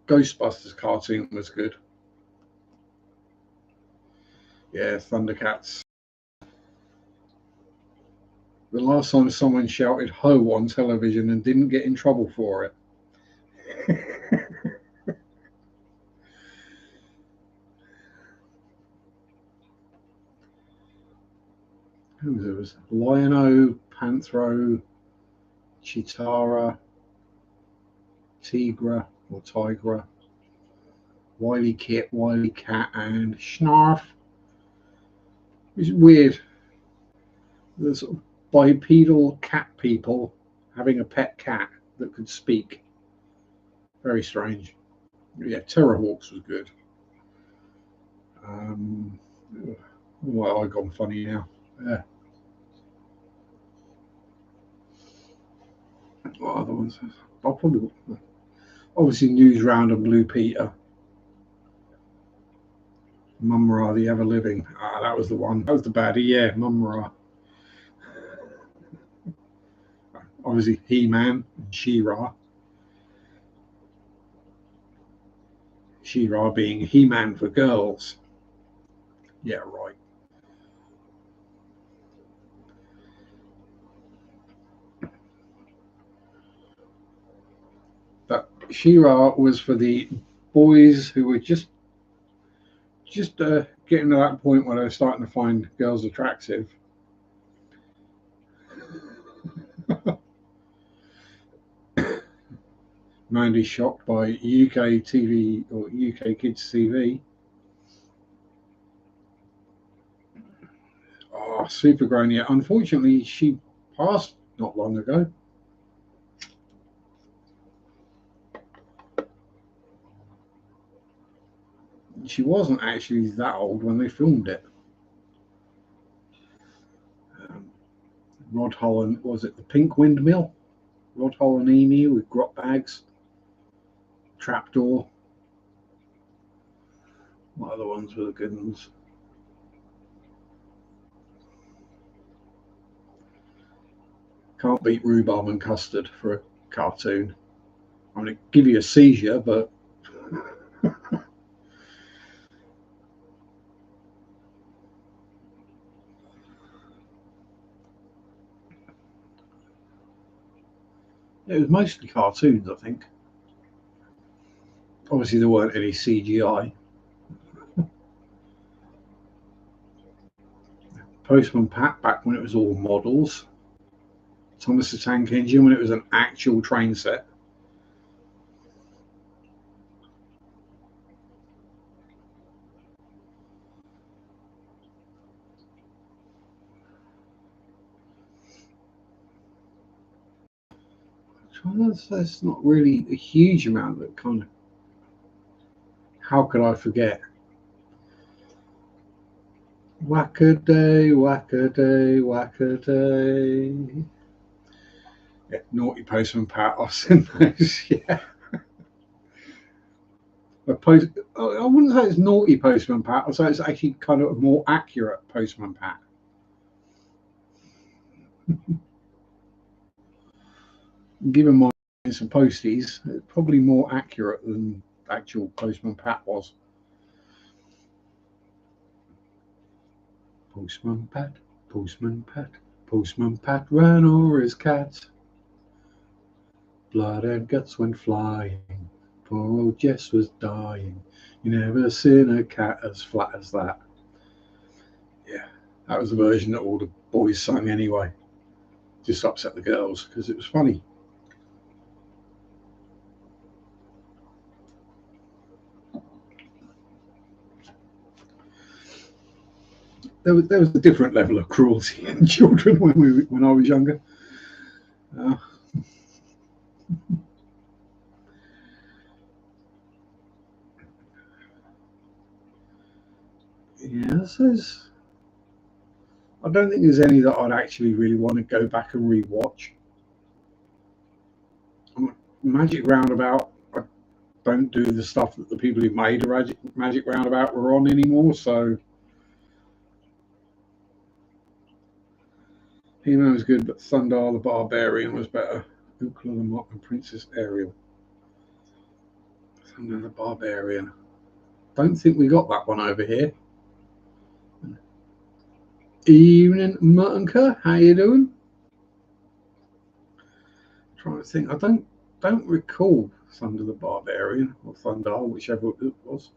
Ghostbusters cartoon was good. Yeah, Thundercats. The last time someone shouted "ho" on television and didn't get in trouble for it. Who was it? It was Lion-O, Panthro, Chitara, Tigra or Tigra, Wily Kit, Wily Cat, and Snarf. It's weird. The sort of bipedal cat people having a pet cat that could speak. Very strange. Yeah, Terrorhawks was good. Well, I've gone funny now. Yeah. What other ones? I'll probably obviously Newsround and Blue Peter. Mumra, the Ever Living. Ah, that was the one. That was the baddie. Yeah, Mumra. Obviously He-Man and She-Ra. She-Ra being He-Man for girls. Yeah, right. But She-Ra was for the boys who were just getting to that point where they're starting to find girls attractive. Mandy shocked by UK TV or UK Kids TV. Oh, super grown. Yeah, unfortunately, she passed not long ago. She wasn't actually that old when they filmed it. Rod Holland, was it the Pink Windmill? Rod Holland Emu with grot bags, trapdoor. What other ones were the good ones? Can't beat rhubarb and custard for a cartoon. I mean, it'd give you a seizure, but it was mostly cartoons, I think. Obviously, there weren't any CGI. Postman Pat back when it was all models. Thomas the Tank Engine when it was an actual train set. There's not really a huge amount that kind of. How could I forget? Whack-a-day, whack-a-day, whack-a-day. Yeah, Naughty Postman Pat, I've seen those, yeah. I wouldn't say it's Naughty Postman Pat, I'd say it's actually kind of a more accurate Postman Pat. Given my some posties, it's probably more accurate than actual Postman Pat was. Postman Pat, Postman Pat, Postman Pat ran over his cat. Blood and guts went flying. Poor old Jess was dying. You never seen a cat as flat as that. Yeah, that was the version that all the boys sang anyway. Just upset the girls because it was funny. There was a different level of cruelty in children when I was younger. Yeah, I don't think there's any that I'd actually really want to go back and rewatch. Magic Roundabout, I don't do the stuff that the people who made Magic Roundabout were on anymore, so He-Man was good, but Thundar the Barbarian was better. Ukla the Mock and Princess Ariel. Thundar the Barbarian. Don't think we got that one over here. Evening, Muttonka. How you doing? I'm trying to think. I don't recall Thunder the Barbarian or Thundar, whichever it was.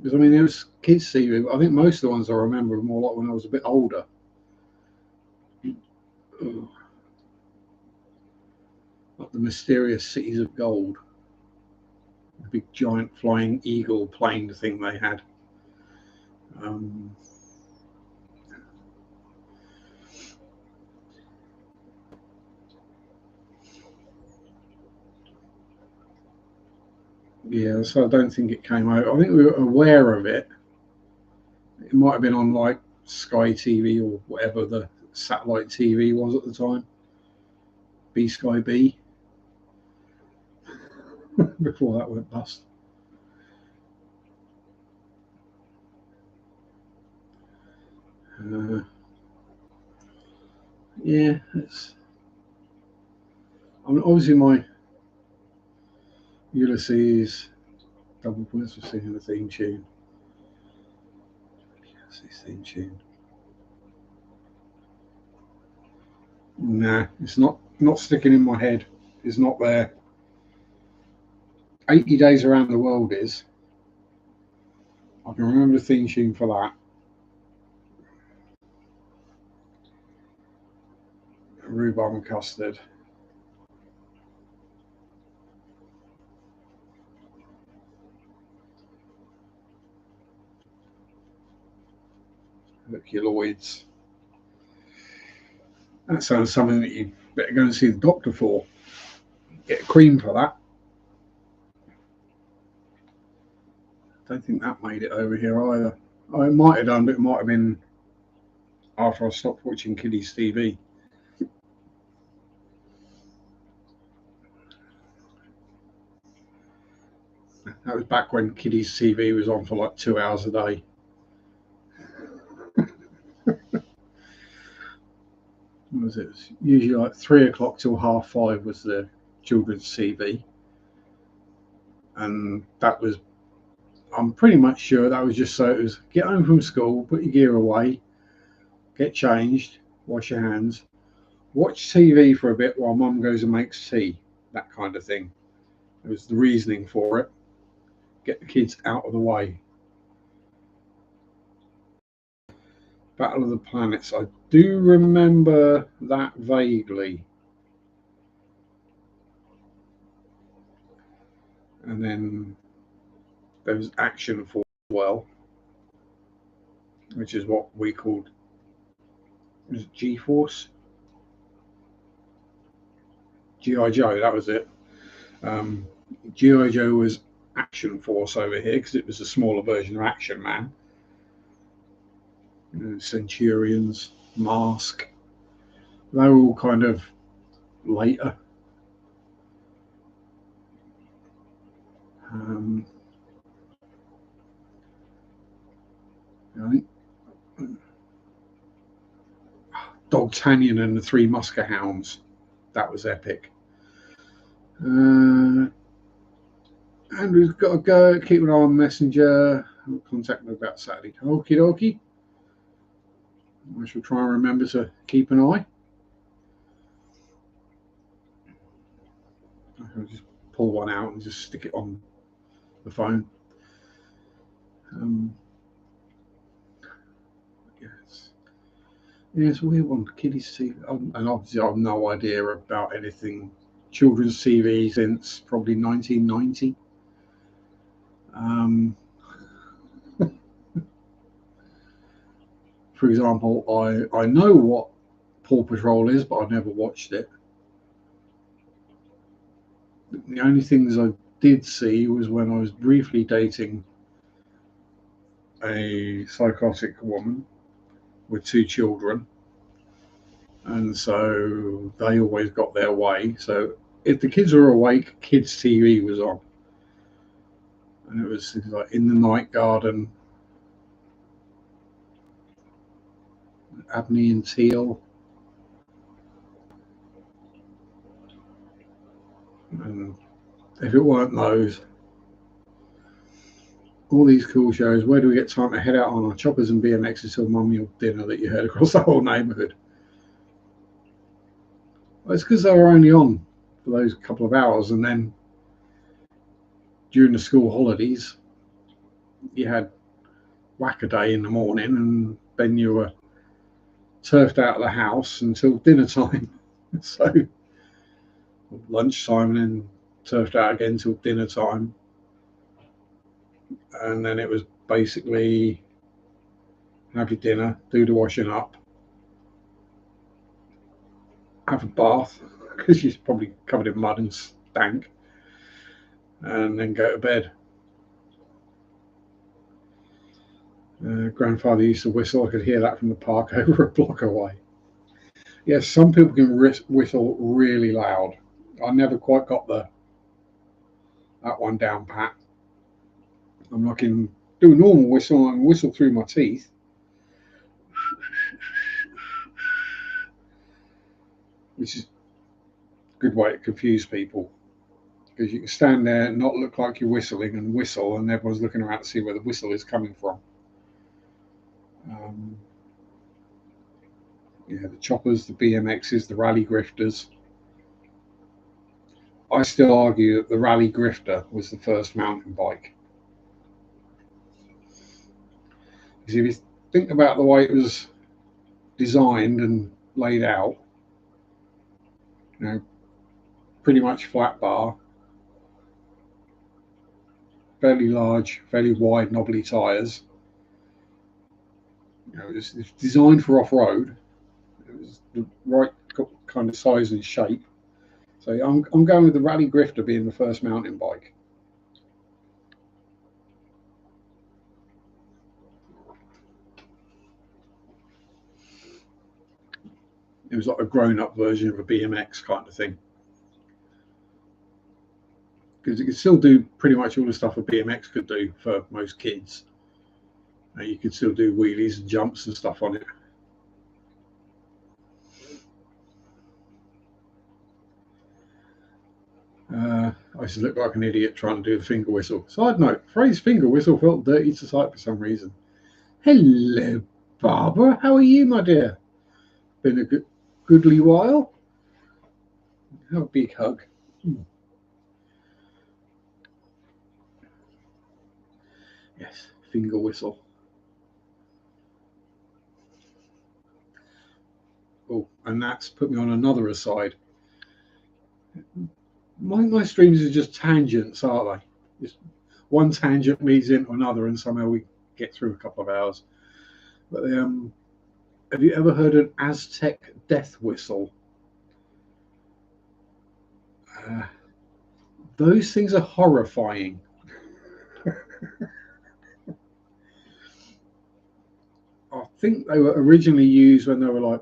Because I mean, it was kids' TV. I think most of the ones I remember were more like when I was a bit older. Oh, like the Mysterious Cities of Gold, the big giant flying eagle plane thing they had. Um, yeah, so I don't think it came out. I think we were aware of it. It might have been on like Sky TV or whatever the satellite TV was at the time, B Sky B, before that went bust. Uh, yeah, it's. I mean, obviously my Ulysses double points for singing the theme tune. Ulysses theme tune. Nah, it's not sticking in my head. It's not there. 80 Days Around the World is. I can remember the theme tune for that. Rhubarb and custard. Herculoids. That sounds something that you better go and see the doctor for. Get a cream for that. Don't think that made it over here either. Oh, it might have done, but it might have been after I stopped watching kiddies TV. That was back when kiddies TV was on for like 2 hours a day. What was it? It was usually like 3 o'clock till 5:30 was the children's TV, and that was. I'm pretty much sure that was just so it was get home from school, put your gear away, get changed, wash your hands, watch TV for a bit while mum goes and makes tea, that kind of thing. It was the reasoning for it. Get the kids out of the way. Battle of the Planets. I do remember that vaguely. And then there was Action Force as well, which is what we called was it G Force? G.I. Joe, that was it. Um, G.I. Joe was Action Force over here because it was a smaller version of Action Man. Centurions, Mask. They were all kind of later. Um, I think D'Artagnan and the Three Muskehounds. That was epic. Andrew's got to go. Keep an eye on Messenger. Contact me about Saturday. Okie dokie. I shall try and remember to keep an eye. I'll just pull one out and just stick it on the phone. Yes. Yeah, it's a weird one. Kiddies TV. And obviously, I've no idea about anything children's TV since probably 1990. For example, I know what Paw Patrol is, but I've never watched it. The only things I did see was when I was briefly dating a psychotic woman with two children, and so they always got their way. So if the kids were awake, kids' TV was on, and it was things like In the Night Garden, Abney and Teal, and if it weren't those, all these cool shows. Where do we get time to head out on our choppers and BMXs till mummy or dinner that you heard across the whole neighbourhood? Well, it's because they were only on for those couple of hours, and then during the school holidays, you had whack-a-day in the morning, and then you were turfed out of the house until dinner time. So lunchtime, and then turfed out again till dinner time, and then it was basically have your dinner, do the washing up, have a bath because you're probably covered in mud and stank, and then go to bed. Grandfather used to whistle. I could hear that from the park over a block away. Yes, some people can whistle really loud. I never quite got that one down pat. I'm like, do a normal whistle and whistle through my teeth. Which is a good way to confuse people, because you can stand there and not look like you're whistling and whistle, and everyone's looking around to see where the whistle is coming from. The choppers, the BMXs, the rally grifters. I still argue that the rally grifter was the first mountain bike. Because if you think about the way it was designed and laid out, pretty much flat bar, fairly large, fairly wide, knobbly tyres. It's designed for off-road. It was the right kind of size and shape. So I'm going with the Rally Grifter being the first mountain bike. It was like a grown-up version of a BMX kind of thing. Because it could still do pretty much all the stuff a BMX could do for most kids. You could still do wheelies and jumps and stuff on it. I used to look like an idiot trying to do the finger whistle. Side note, Frey's finger whistle felt dirty to sight for some reason. Hello, Barbara. How are you, my dear? Been a goodly while. Have a big hug. Yes, finger whistle. Oh, and that's put me on another aside. My streams are just tangents, aren't they? Just one tangent leads into another, and somehow we get through a couple of hours. But have you ever heard an Aztec death whistle? Those things are horrifying. I think they were originally used when they were like,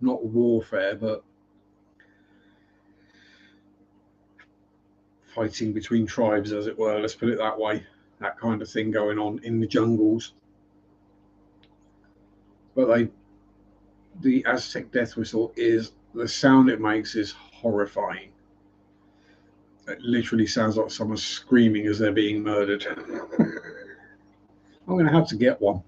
not warfare, but fighting between tribes, as it were. Let's put it that way. That kind of thing going on in the jungles. But the Aztec death whistle the sound it makes is horrifying. It literally sounds like someone screaming as they're being murdered. I'm going to have to get one.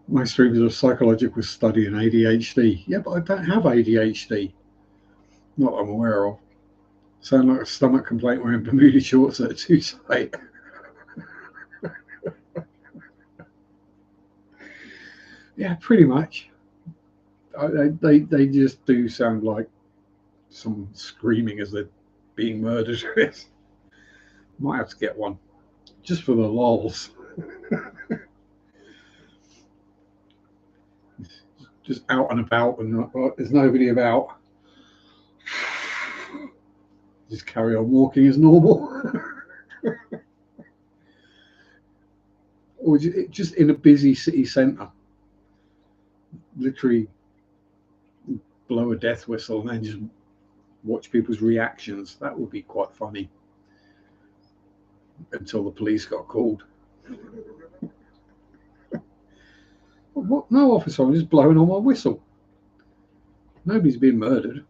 My streams are psychological study in ADHD. Yeah, but I don't have ADHD. Not that I'm aware of. Sound like a stomach complaint wearing Bermuda shorts that are too tight. Yeah, pretty much. They just do sound like someone screaming as they're being murdered. Might have to get one, just for the lols. Just out and about, and there's nobody about. Just carry on walking as normal. Or just in a busy city centre. Literally blow a death whistle and then just watch people's reactions. That would be quite funny. Until the police got called. What? No, officer, I'm just blowing on my whistle. Nobody's been murdered.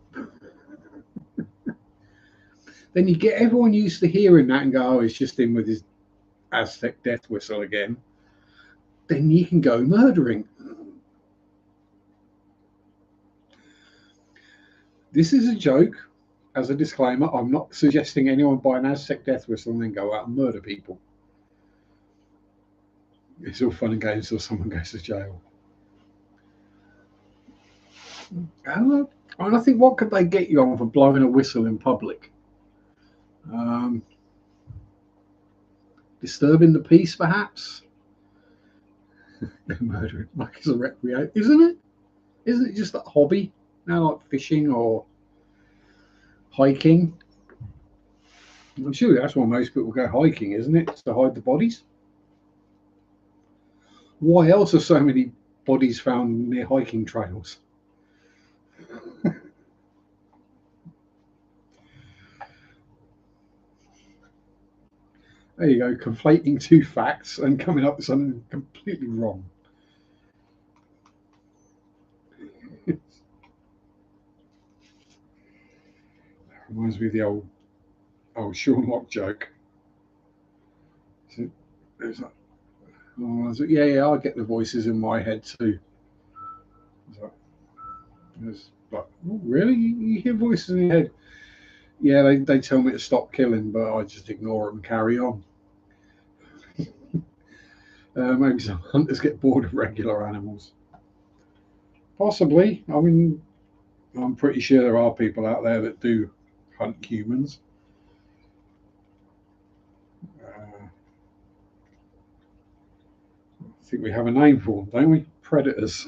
Then you get everyone used to hearing that and go, oh, he's just in with his Aztec death whistle again. Then you can go murdering. This is a joke, as a disclaimer, I'm not suggesting anyone buy an Aztec death whistle and then go out and murder people. It's all fun and games until someone goes to jail. And I think, what could they get you on for blowing a whistle in public? Disturbing the peace, perhaps? Murdering, like it's a recreation, isn't it? Isn't it just a hobby now, like fishing or hiking? I'm sure that's why most people go hiking, isn't it? It's to hide the bodies. Why else are so many bodies found near hiking trails? There you go, conflating two facts and coming up with something completely wrong. Reminds me of the old Sean Lock joke. Yeah, I get the voices in my head too. It's like, oh, really? You hear voices in your head? Yeah, they tell me to stop killing, but I just ignore them and carry on. Maybe some hunters get bored of regular animals. Possibly. I mean, I'm pretty sure there are people out there that do hunt humans. I think we have a name for them, don't we? Predators.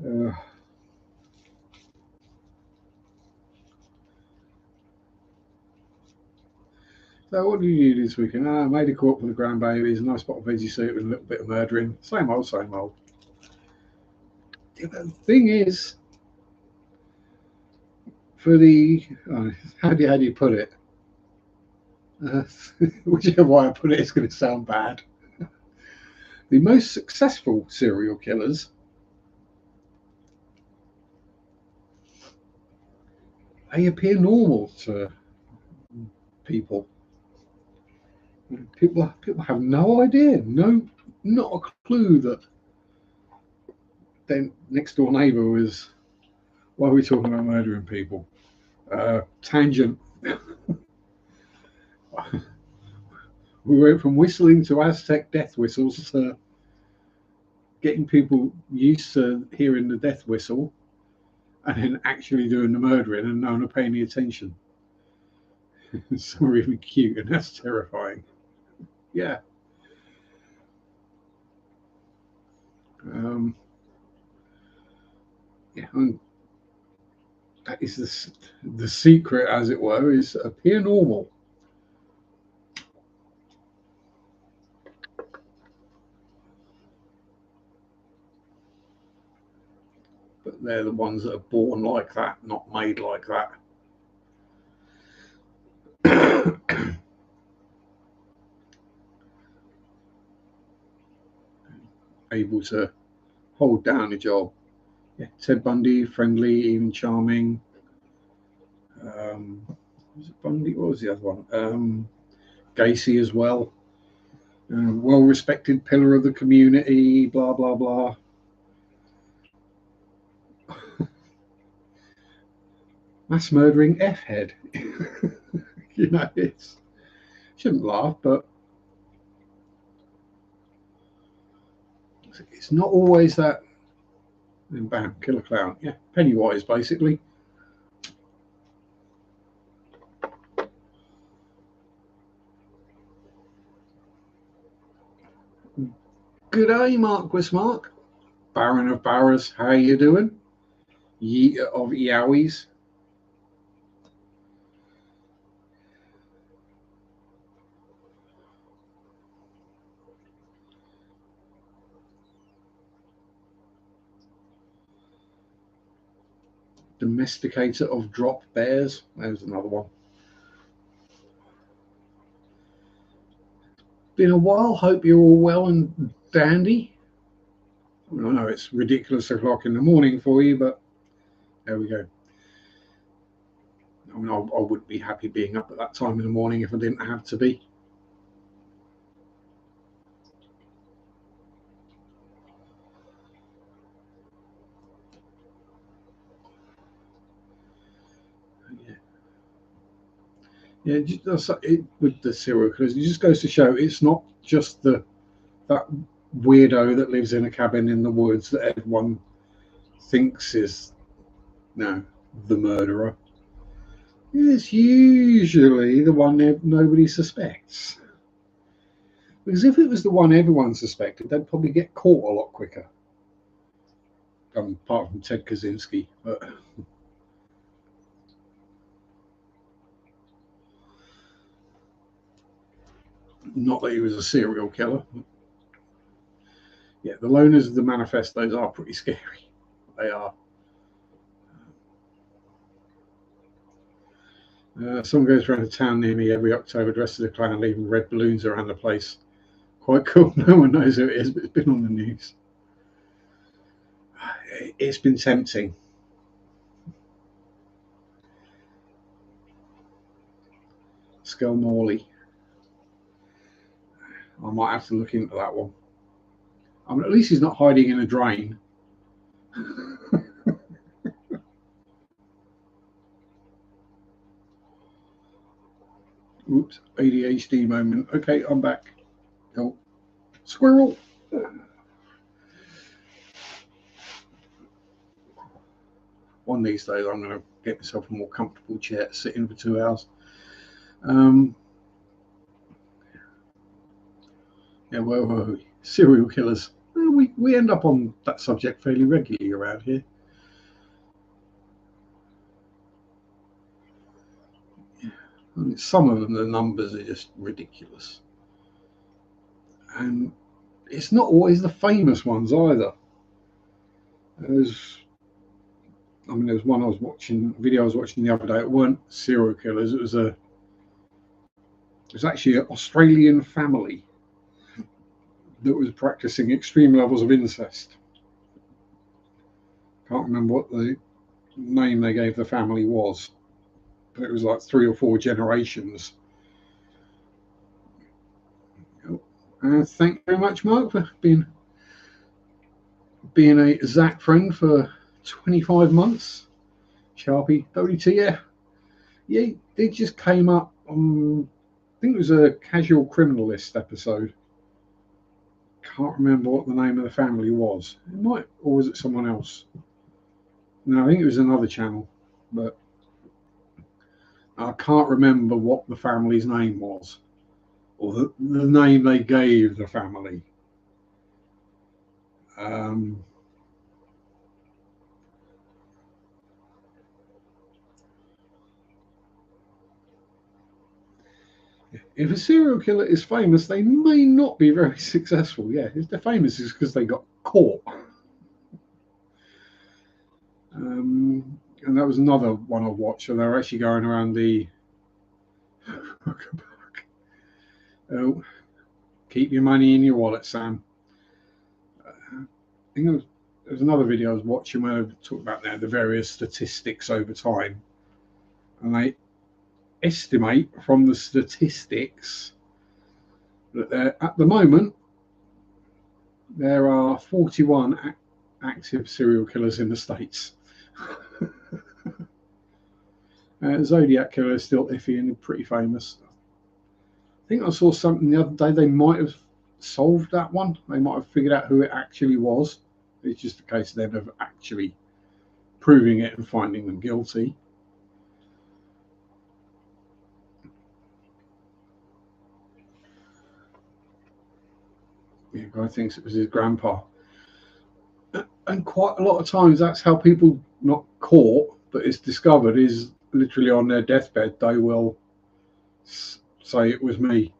uh, so what did you do this weekend? I made a co-op for the grandbabies, a nice pot of veggie soup and a little bit of murdering. Same old, same old. The thing is, for the how do you put it? Uh, whichever way I put it, it's going to sound bad. The most successful serial killers, they appear normal to people. People have no idea, not a clue that their next door neighbour was. Why are we talking about murdering people? Tangent. We went from whistling to Aztec death whistles to getting people used to hearing the death whistle and then actually doing the murdering and no one paying any attention. It's really cute and that's terrifying. Yeah. Um, yeah, and that is the secret, as it were, is appear normal. But they're the ones that are born like that, not made like that. Able to hold down a job. Yeah, Ted Bundy, friendly, even charming. Was it Bundy? What was the other one? Gacy as well. Well respected pillar of the community, blah, blah, blah. Mass murdering F head. You know, it's shouldn't laugh, but it's not always that. And bam, kill a clown. Yeah, Pennywise, basically. Good day, Marquis Mark. Baron of Barras, how you doing? Yeeter of Yowies. Domesticator of drop bears. There's another one. Been a while. Hope you're all well and dandy. I know it's ridiculous o'clock in the morning for you, but there we go. I mean, I wouldn't be happy being up at that time in the morning if I didn't have to be. Yeah, yeah. With the serial killers, it just goes to show it's not just that weirdo that lives in a cabin in the woods that everyone thinks is the murderer. It's usually the one nobody suspects. Because if it was the one everyone suspected, they'd probably get caught a lot quicker. Apart from Ted Kaczynski, but not that he was a serial killer. Yeah, the loners of the manifestos are pretty scary. They are. Someone goes around a town near me every October dressed as a clown, leaving red balloons around the place. Quite cool. No one knows who it is, but it's been on the news. It's been tempting. Skull Morley. I might have to look into that one. I mean, at least he's not hiding in a drain. Oops, ADHD moment. Okay, I'm back. Oh, squirrel. One of these days, I'm going to get myself a more comfortable chair to sit in for 2 hours. Yeah, well, serial killers. Well, we end up on that subject fairly regularly around here. I mean, some of them, the numbers are just ridiculous. And it's not always the famous ones either. There's one I was watching, a video I was watching the other day. It weren't serial killers. It was actually an Australian family that was practicing extreme levels of incest. Can't remember what the name they gave the family was, but it was like 3 or 4 generations. Thank you very much, Mark, for being a Zach friend for 25 months. Sharpe, WT, yeah. It just came up on, I think it was a Casual Criminalist episode. Can't remember what the name of the family was. It might, or was it someone else? No, I think it was another channel, but I can't remember what the family's name was, or the name they gave the family. If a serial killer is famous, they may not be very successful. Yeah, if they're famous, it's because they got caught. And that was another one I watched, and they were actually going around the. Oh, keep your money in your wallet, Sam. I think there was another video I was watching where they talk about the various statistics over time, and they estimate from the statistics that at the moment there are 41 active serial killers in the States. Zodiac killer is still iffy and pretty famous. I think I saw something the other day. They might have solved that one. They might have figured out who it actually was. It's just a case of them actually proving it and finding them guilty. The guy thinks it was his grandpa. And quite a lot of times that's how people not caught, but it's discovered, is literally on their deathbed, they will say it was me.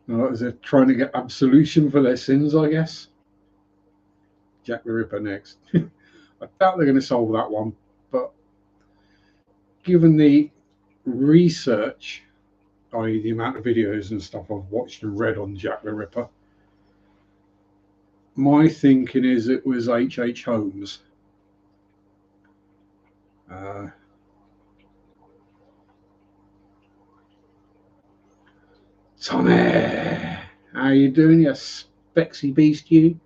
They're trying to get absolution for their sins, I guess. Jack the Ripper next. I doubt they're going to solve that one, but given the research, i.e. the amount of videos and stuff I've watched and read on Jack the Ripper, my thinking is it was H.H. Holmes. Tommy, how you doing, you spexy beast, you?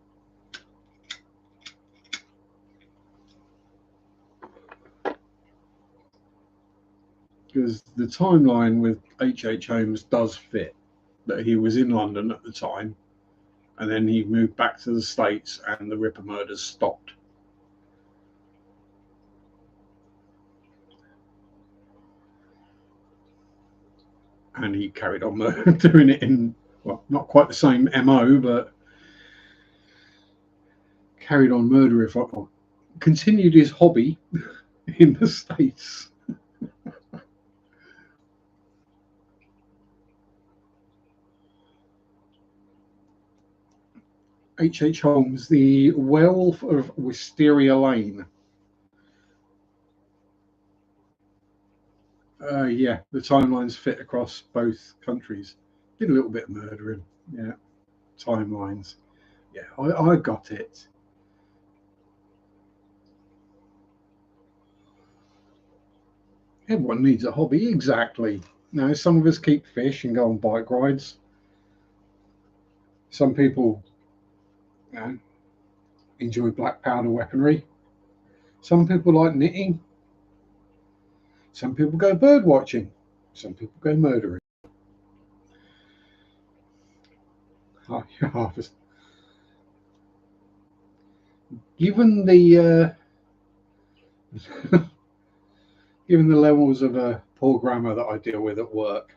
because the timeline with H.H. Holmes does fit, that he was in London at the time, and then he moved back to the States and the Ripper murders stopped. And he carried on doing it in, well, not quite the same MO, but carried on murdering, continued his hobby in the States. H.H. Holmes, the Werewolf of Wisteria Lane. Yeah, the timelines fit across both countries. Did a little bit of murdering. Yeah, timelines. Yeah, I got it. Everyone needs a hobby, exactly. Now, some of us keep fish and go on bike rides. Some people enjoy black powder weaponry. Some people like knitting. Some people go bird watching. Some people go murdering. Given the given the levels of poor grammar that I deal with at work,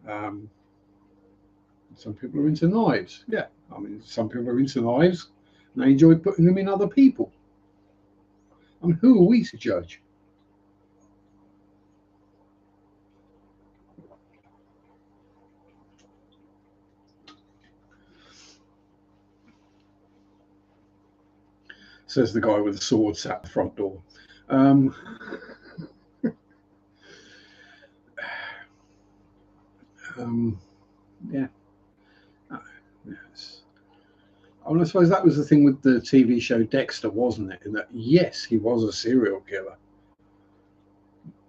some people are into knives. Yeah, I mean, some people are into knives and they enjoy putting them in other people. I mean, who are we to judge? Says the guy with the sword sat at the front door. Um, yeah. Yes. I mean, I suppose that was the thing with the TV show Dexter, wasn't it? In that, yes, he was a serial killer.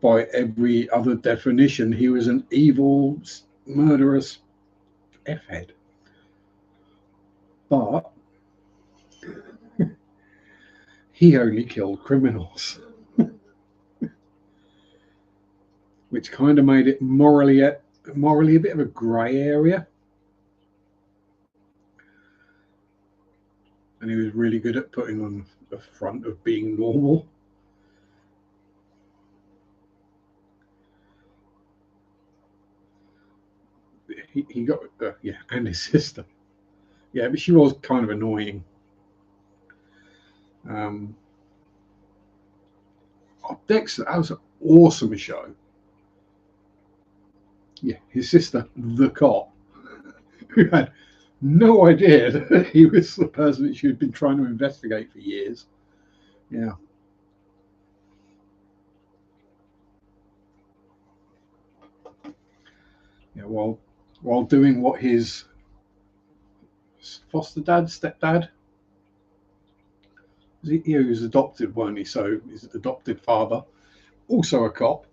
By every other definition, he was an evil, murderous F-head. But he only killed criminals, which kind of made it morally a bit of a grey area. And he was really good at putting on the front of being normal. He got yeah, and his sister. Yeah, but she was kind of annoying. Um, Dexter, that was an awesome show. Yeah, his sister, the cop, who had no idea that he was the person that she had been trying to investigate for years. Yeah. Yeah, while doing what his foster dad, stepdad, he was adopted, weren't he? So his adopted father, also a cop.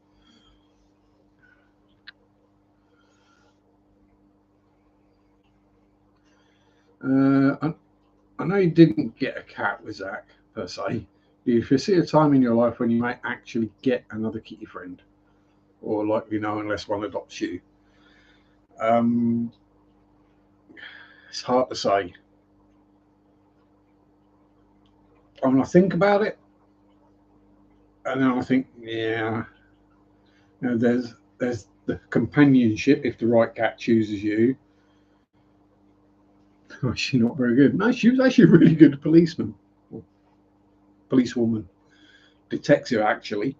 I know you didn't get a cat with Zach per se. If you see a time in your life when you might actually get another kitty friend, or likely no, unless one adopts you, um, it's hard to say. I mean, I think about it, and then I think, yeah, there's the companionship if the right cat chooses you. Oh, she's not very good. No, she was actually really good policeman, or policewoman, detective actually.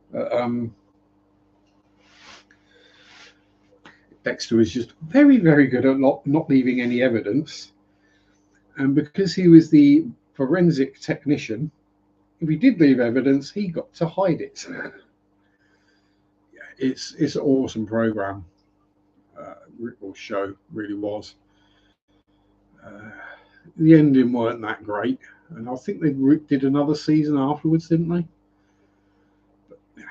Dexter was just very, very good at not leaving any evidence. And because he was the forensic technician, if he did leave evidence, he got to hide it. It's an awesome program or show, really was. Uh, the ending weren't that great, and I think they did another season afterwards, didn't they? But, yeah,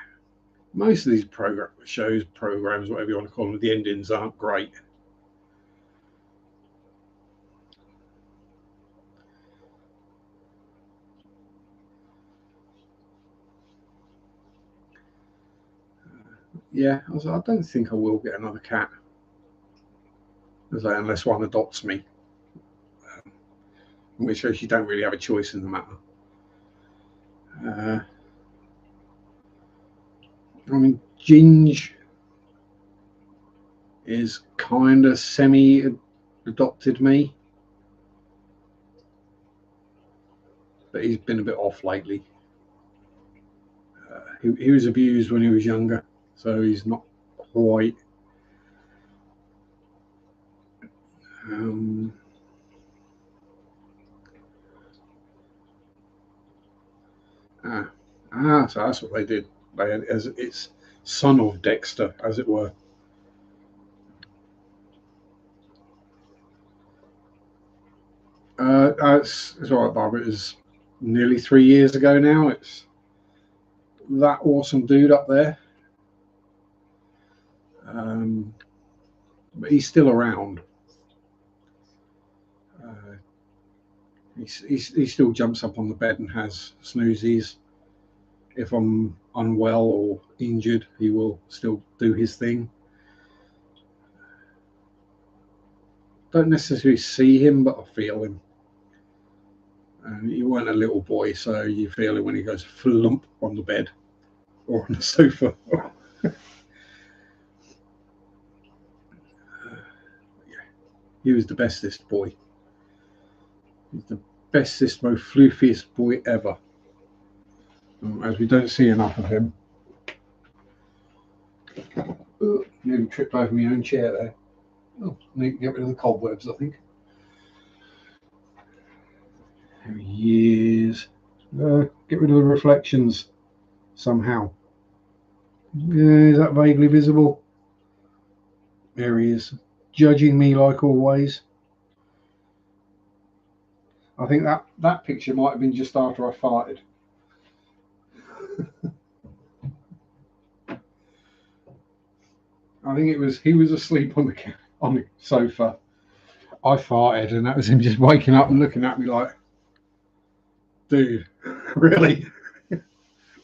most of these programs, whatever you want to call them, the endings aren't great. yeah, I was like, I don't think I will get another cat. I was like, unless one adopts me, in which case you don't really have a choice in the matter. I mean, Ginge is kind of semi-adopted me, but he's been a bit off lately. He was abused when he was younger, so he's not quite. Um, so that's what they did. They had, as it's son of Dexter, as it were. It's all right, Barbara. It was nearly 3 years ago now. It's that awesome dude up there. But he's still around. He still jumps up on the bed and has snoozies. If I'm unwell or injured, he will still do his thing. Don't necessarily see him, but I feel him. And he weren't a little boy, so you feel it when he goes flump on the bed or on the sofa. He was the bestest boy. He's the bestest, most floofiest boy ever. As we don't see enough of him. Nearly tripped over my own chair there. Oh, need to get rid of the cobwebs, I think. There he is. Get rid of the reflections somehow. Is that vaguely visible? There he is, judging me like always. I think that picture might have been just after I farted. I think it was he was asleep on the sofa. I farted, and that was him just waking up and looking at me like, dude, really?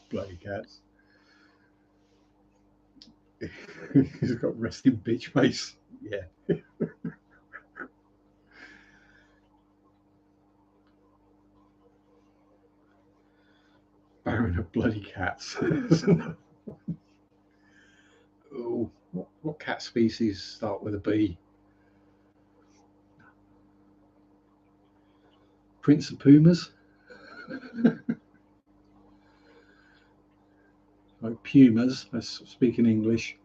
Bloody cats. He's got resting bitch face. Yeah. Baron of bloody cats. Oh, what cat species start with a B? Prince of Pumas? Like Pumas, let's speak in English.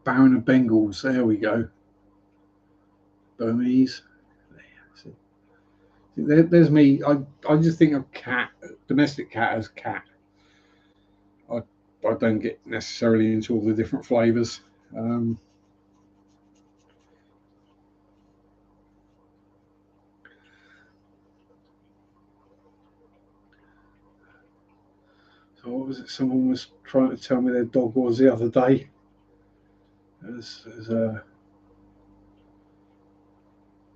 Baron of Bengals, there we go. Burmese. There's me. I just think of cat, domestic cat as cat. I don't get necessarily into all the different flavours. So what was it? Someone was trying to tell me their dog was the other day. As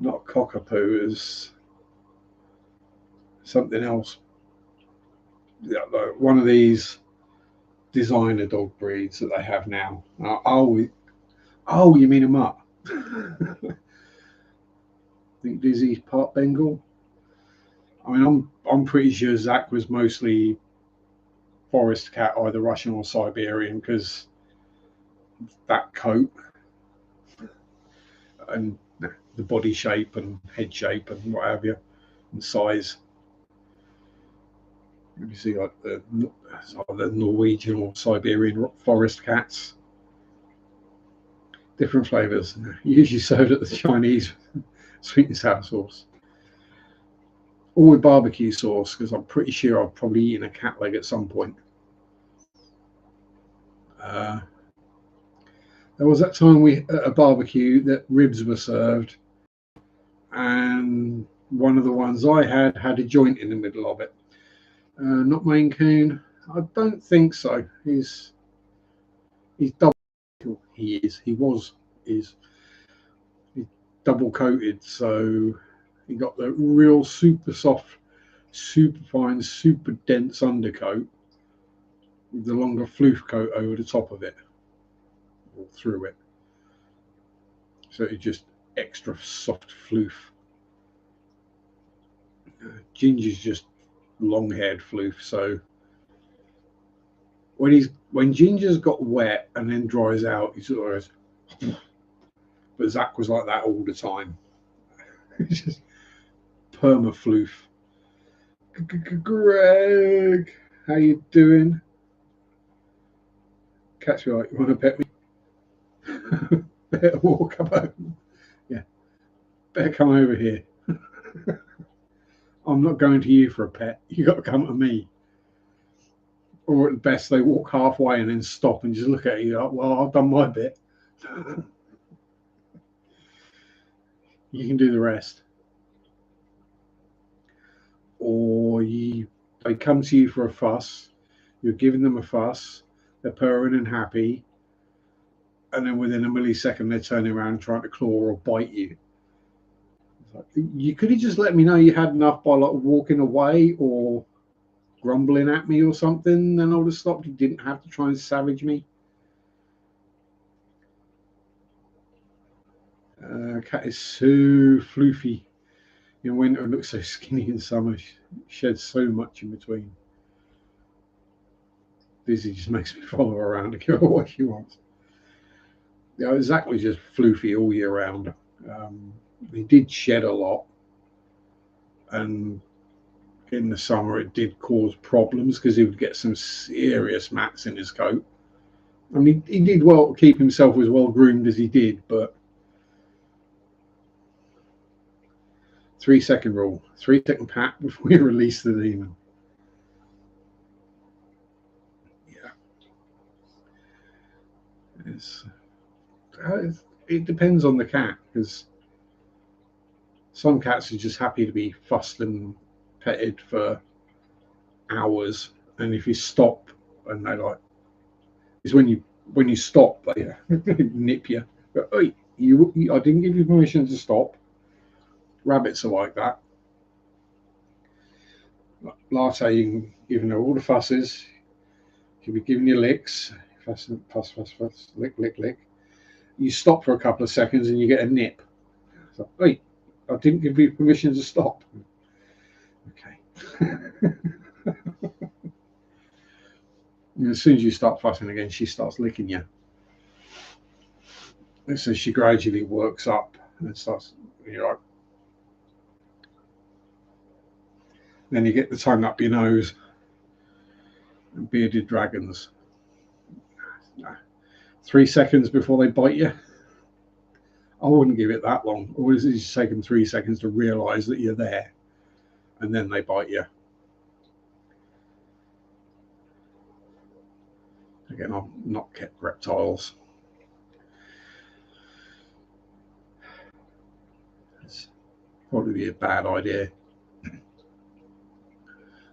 not a cockapoo, as something else. Yeah, like one of these designer dog breeds that they have now. Oh, you mean a mutt? I think Dizzy's part Bengal. I mean, I'm pretty sure Zach was mostly forest cat, either Russian or Siberian, because that coat and the body shape and head shape and what have you, and size. You see, like the Norwegian or Siberian forest cats, different flavors, usually served at the Chinese sweet and sour sauce, or with barbecue sauce, because I'm pretty sure I've probably eaten a cat leg at some point. There was that time we at a barbecue that ribs were served, and one of the ones I had a joint in the middle of it. Not Maine Coon. I don't think so. He's double. He is. He was. He's double coated, so he got the real super soft, super fine, super dense undercoat, the longer floof coat over the top of it, or through it. So it's just extra soft floof. Ginger's just long-haired floof, so when Ginger's got wet and then dries out, he sort of goes. But Zach was like that all the time. It's just perma floof. Greg, how you doing? Catch me like, you want to pet me? Better walk up home. Yeah, better come over here. I'm not going to you for a pet. You got to come to me. Or at best, they walk halfway and then stop and just look at you like, well, I've done my bit. You can do the rest. Or they come to you for a fuss. You're giving them a fuss. They're purring and happy. And then within a millisecond, they're turning around and trying to claw or bite you. Like, you could have just let me know you had enough by like walking away or grumbling at me or something, then I would have stopped. You didn't have to try and savage me. Cat is so floofy. In winter, it looks so skinny. In summer, sheds so much in between. Dizzy just makes me follow her around to give her what she wants. Yeah, Zach was just floofy all year round. He did shed a lot, and in the summer it did cause problems because he would get some serious mats in his coat. I mean, he did well to keep himself as well groomed as he did, but 3-second rule, 3-second pat before you release the demon. Yeah. It depends on the cat, because some cats are just happy to be fussed and petted for hours, and if you stop and they like, it's when you stop they nip you. But, hey, I didn't give you permission to stop. Rabbits are like that. Latte, you can give her all the fusses. She'll be giving you licks. Fuss, fuss, fuss, fuss, lick, lick, lick. You stop for a couple of seconds and you get a nip. So, hey, I didn't give you permission to stop. Okay. And as soon as you start fussing again, she starts licking you. And so she gradually works up and starts, you're like, then you get the tongue up your nose. And bearded dragons. 3 seconds before they bite you. I wouldn't give it that long. Or does it just take them 3 seconds to realise that you're there, and then they bite you? Again, I've not kept reptiles. It's probably a bad idea.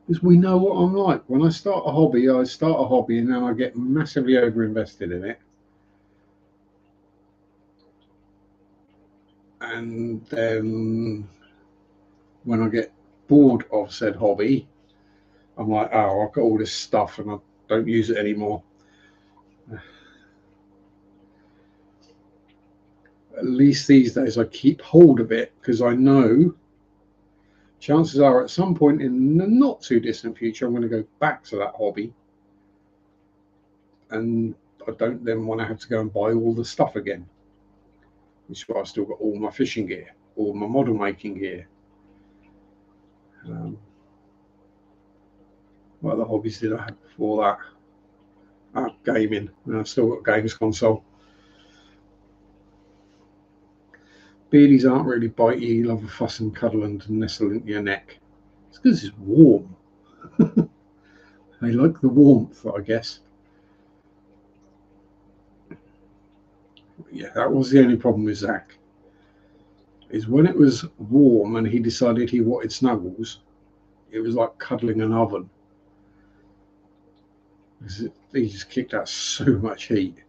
Because we know what I'm like. When I start a hobby and then I get massively overinvested in it. And then when I get bored of said hobby, I'm like, oh, I've got all this stuff and I don't use it anymore. At least these days I keep hold of it, because I know chances are at some point in the not too distant future I'm going to go back to that hobby, and I don't then want to have to go and buy all the stuff again, which is why I've still got all my fishing gear, all my model making gear. What other hobbies did I have before that? Gaming. And I've still got a games console. Beardies aren't really bitey. You love a fuss and cuddle and nestle into your neck. It's because it's warm. They like the warmth, I guess. Yeah, that was the only problem with Zach. Is when it was warm and he decided he wanted snuggles, it was like cuddling an oven. He just kicked out so much heat.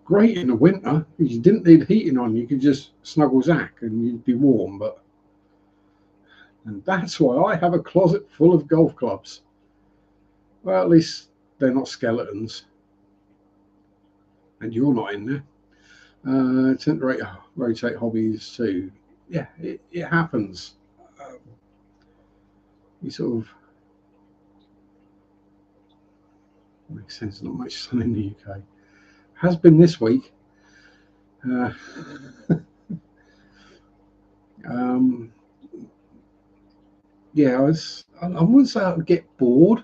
Great in the winter, because you didn't need heating on. You could just snuggle Zach and you'd be warm. And that's why I have a closet full of golf clubs. Well, at least they're not skeletons, and you're not in there. Tend to rotate hobbies too. Yeah, it happens. You sort of makes sense. Not much sun in the UK. Has been this week. Uh, um, yeah, I wouldn't say I would get bored,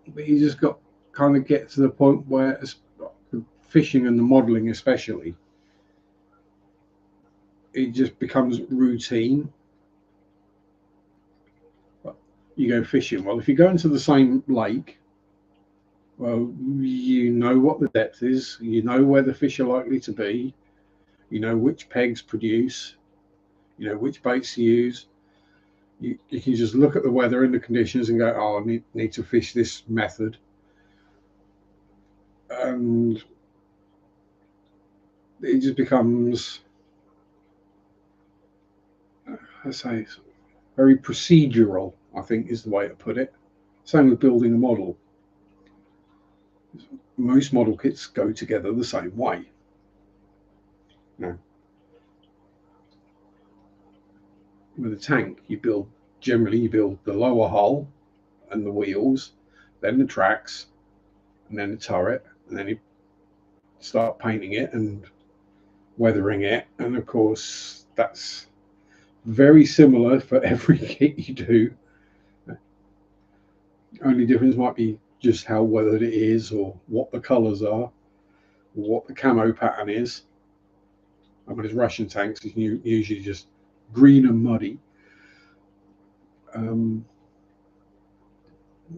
but you just got kind of get to the point where the fishing and the modelling, especially, it just becomes routine. You go fishing. Well, if you go into the same lake, well, you know what the depth is, you know where the fish are likely to be, you know which pegs produce, you know which baits to use. You can just look at the weather and the conditions and go, oh, I need to fish this method. And it just becomes, I say, very procedural, I think is the way to put it. Same with building a model. Most model kits go together the same way. You know, with a tank, generally you build the lower hull and the wheels, then the tracks, and then the turret, and then you start painting it and weathering it. And of course, that's very similar for every kit you do. Only difference might be just how weathered it is, or what the colours are, or what the camo pattern is. I mean, as Russian tanks, it's usually just green and muddy. Um,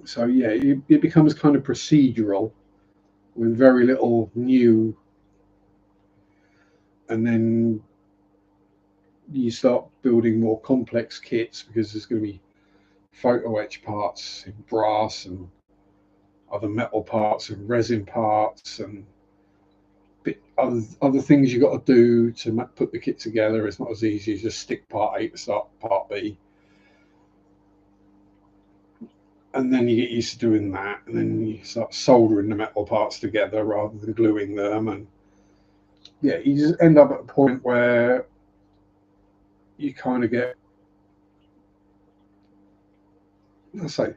so yeah, it becomes kind of procedural with very little new, and then you start building more complex kits because there's going to be photo etch parts in brass and other metal parts and resin parts and other things you got to do to put the kit together. It's not as easy as just stick part A to start part B. And then you get used to doing that, and then you start soldering the metal parts together rather than gluing them. And yeah, you just end up at a point where you kind of get, let's say,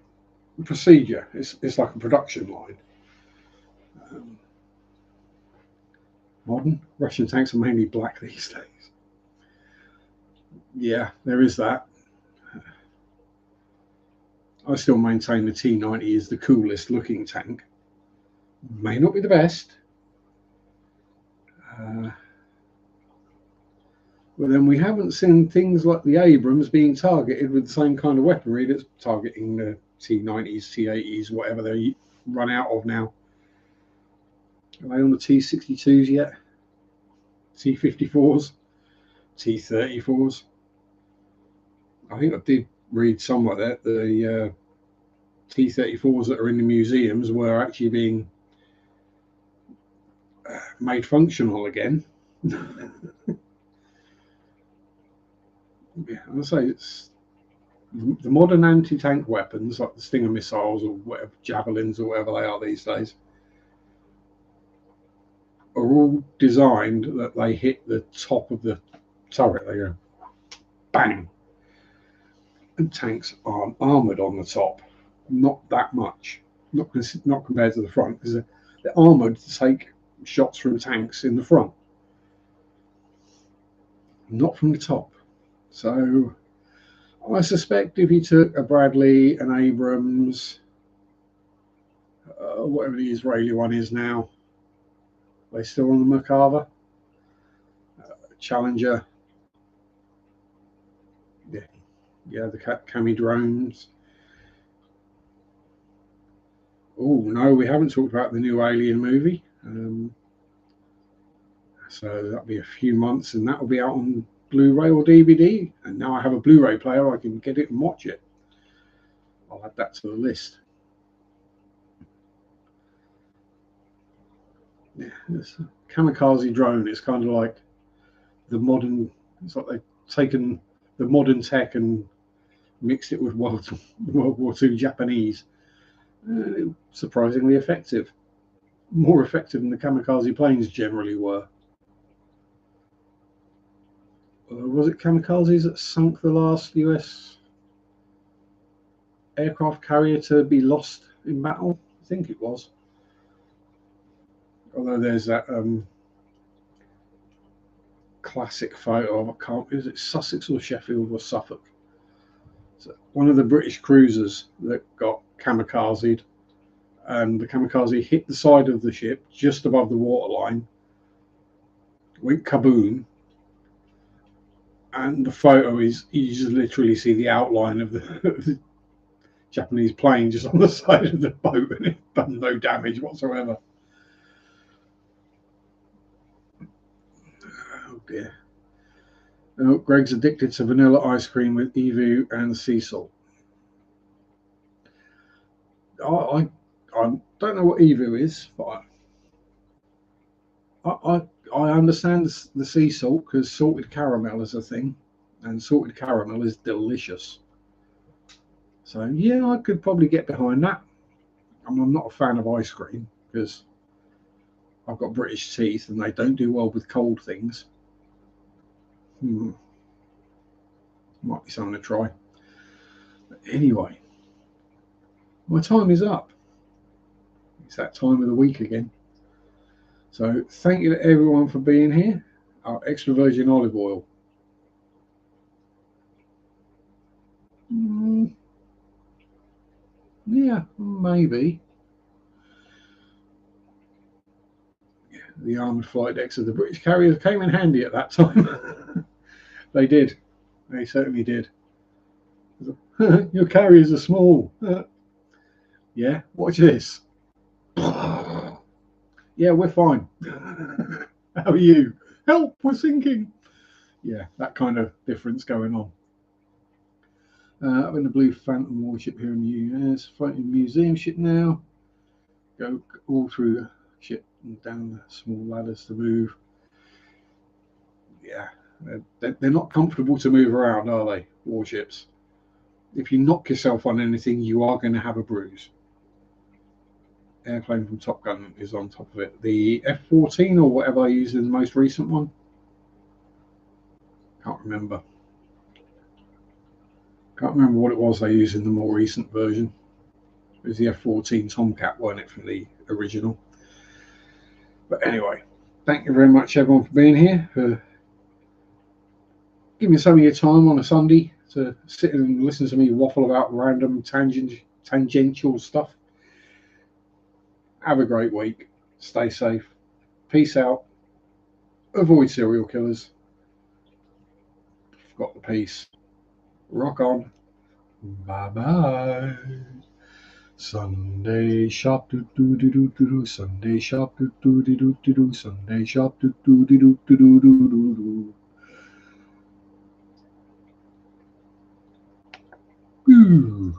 procedure. It's like a production line. Um, Modern Russian tanks are mainly black these days. Yeah, there is that. I still maintain the T90 is the coolest looking tank. May not be the best. But then we haven't seen things like the Abrams being targeted with the same kind of weaponry that's targeting the T90s, T80s, whatever they run out of now. Are they on the T62s yet? T54s? T34s? I think I did read somewhere that the T34s that are in the museums were actually being made functional again. Yeah, I say it's the modern anti-tank weapons like the Stinger missiles or whatever, javelins or whatever they are these days, are all designed that they hit the top of the turret. They go bang, and tanks aren't armored on the top, not that much, not compared to the front, because they're armored to take shots from tanks in the front, not from the top. So I suspect if you took a Bradley, an Abrams, whatever the Israeli one is now, are they still on the Merkava? Challenger, yeah, the Cami drones. Oh no, we haven't talked about the new Alien movie. So that'll be a few months, and that'll be out on Blu-ray or DVD. And now I have a Blu-ray player, I can get it and watch it. I'll add that to the list. Yeah, this kamikaze drone is kind of like the modern. It's like they've taken the modern tech and mixed it with World War II Japanese. Surprisingly effective. More effective than the kamikaze planes generally were. Was it kamikazes that sunk the last US aircraft carrier to be lost in battle? I think it was. Although there's that classic photo of, I can't, is it Sussex or Sheffield or Suffolk? So one of the British cruisers that got kamikazed, and the kamikaze hit the side of the ship just above the waterline, went kaboom, and the photo is you just literally see the outline of the Japanese plane just on the side of the boat, and it done no damage whatsoever. Oh dear. Oh, Greg's addicted to vanilla ice cream with Evu and sea salt. I don't know what Evu is, but I understand the sea salt because salted caramel is a thing, and salted caramel is delicious. So yeah, I could probably get behind that. I'm not a fan of ice cream because I've got British teeth and they don't do well with cold things. Might be something to try. But anyway, my time is up. It's that time of the week again. So thank you to everyone for being here. Our extra virgin olive oil. Yeah, maybe. The armoured flight decks of the British carriers came in handy at that time. They did. They certainly did. Your carriers are small. Yeah, watch this. Yeah, we're fine. How are you? Help, we're sinking. Yeah, that kind of difference going on. I'm in the Blue Phantom warship here in the US, fighting museum ship now. Go all through the ship and down the small ladders to move. Yeah, they're not comfortable to move around, are they, warships? If you knock yourself on anything, you are going to have a bruise. Airplane from Top Gun is on top of it. The F-14 or whatever I used in the most recent one. Can't remember. Can't remember what it was they used in the more recent version. It was the F-14 Tomcat, wasn't it, from the original? But anyway, thank you very much, everyone, for being here, for giving me some of your time on a Sunday to sit and listen to me waffle about random tangential stuff. Have a great week. Stay safe. Peace out. Avoid serial killers. Got the peace. Rock on. Bye-bye. Sunday Sharpe do do do do do. Sunday Sharpe do do do do do. Sunday Sharpe do do do do do do do. Ooh.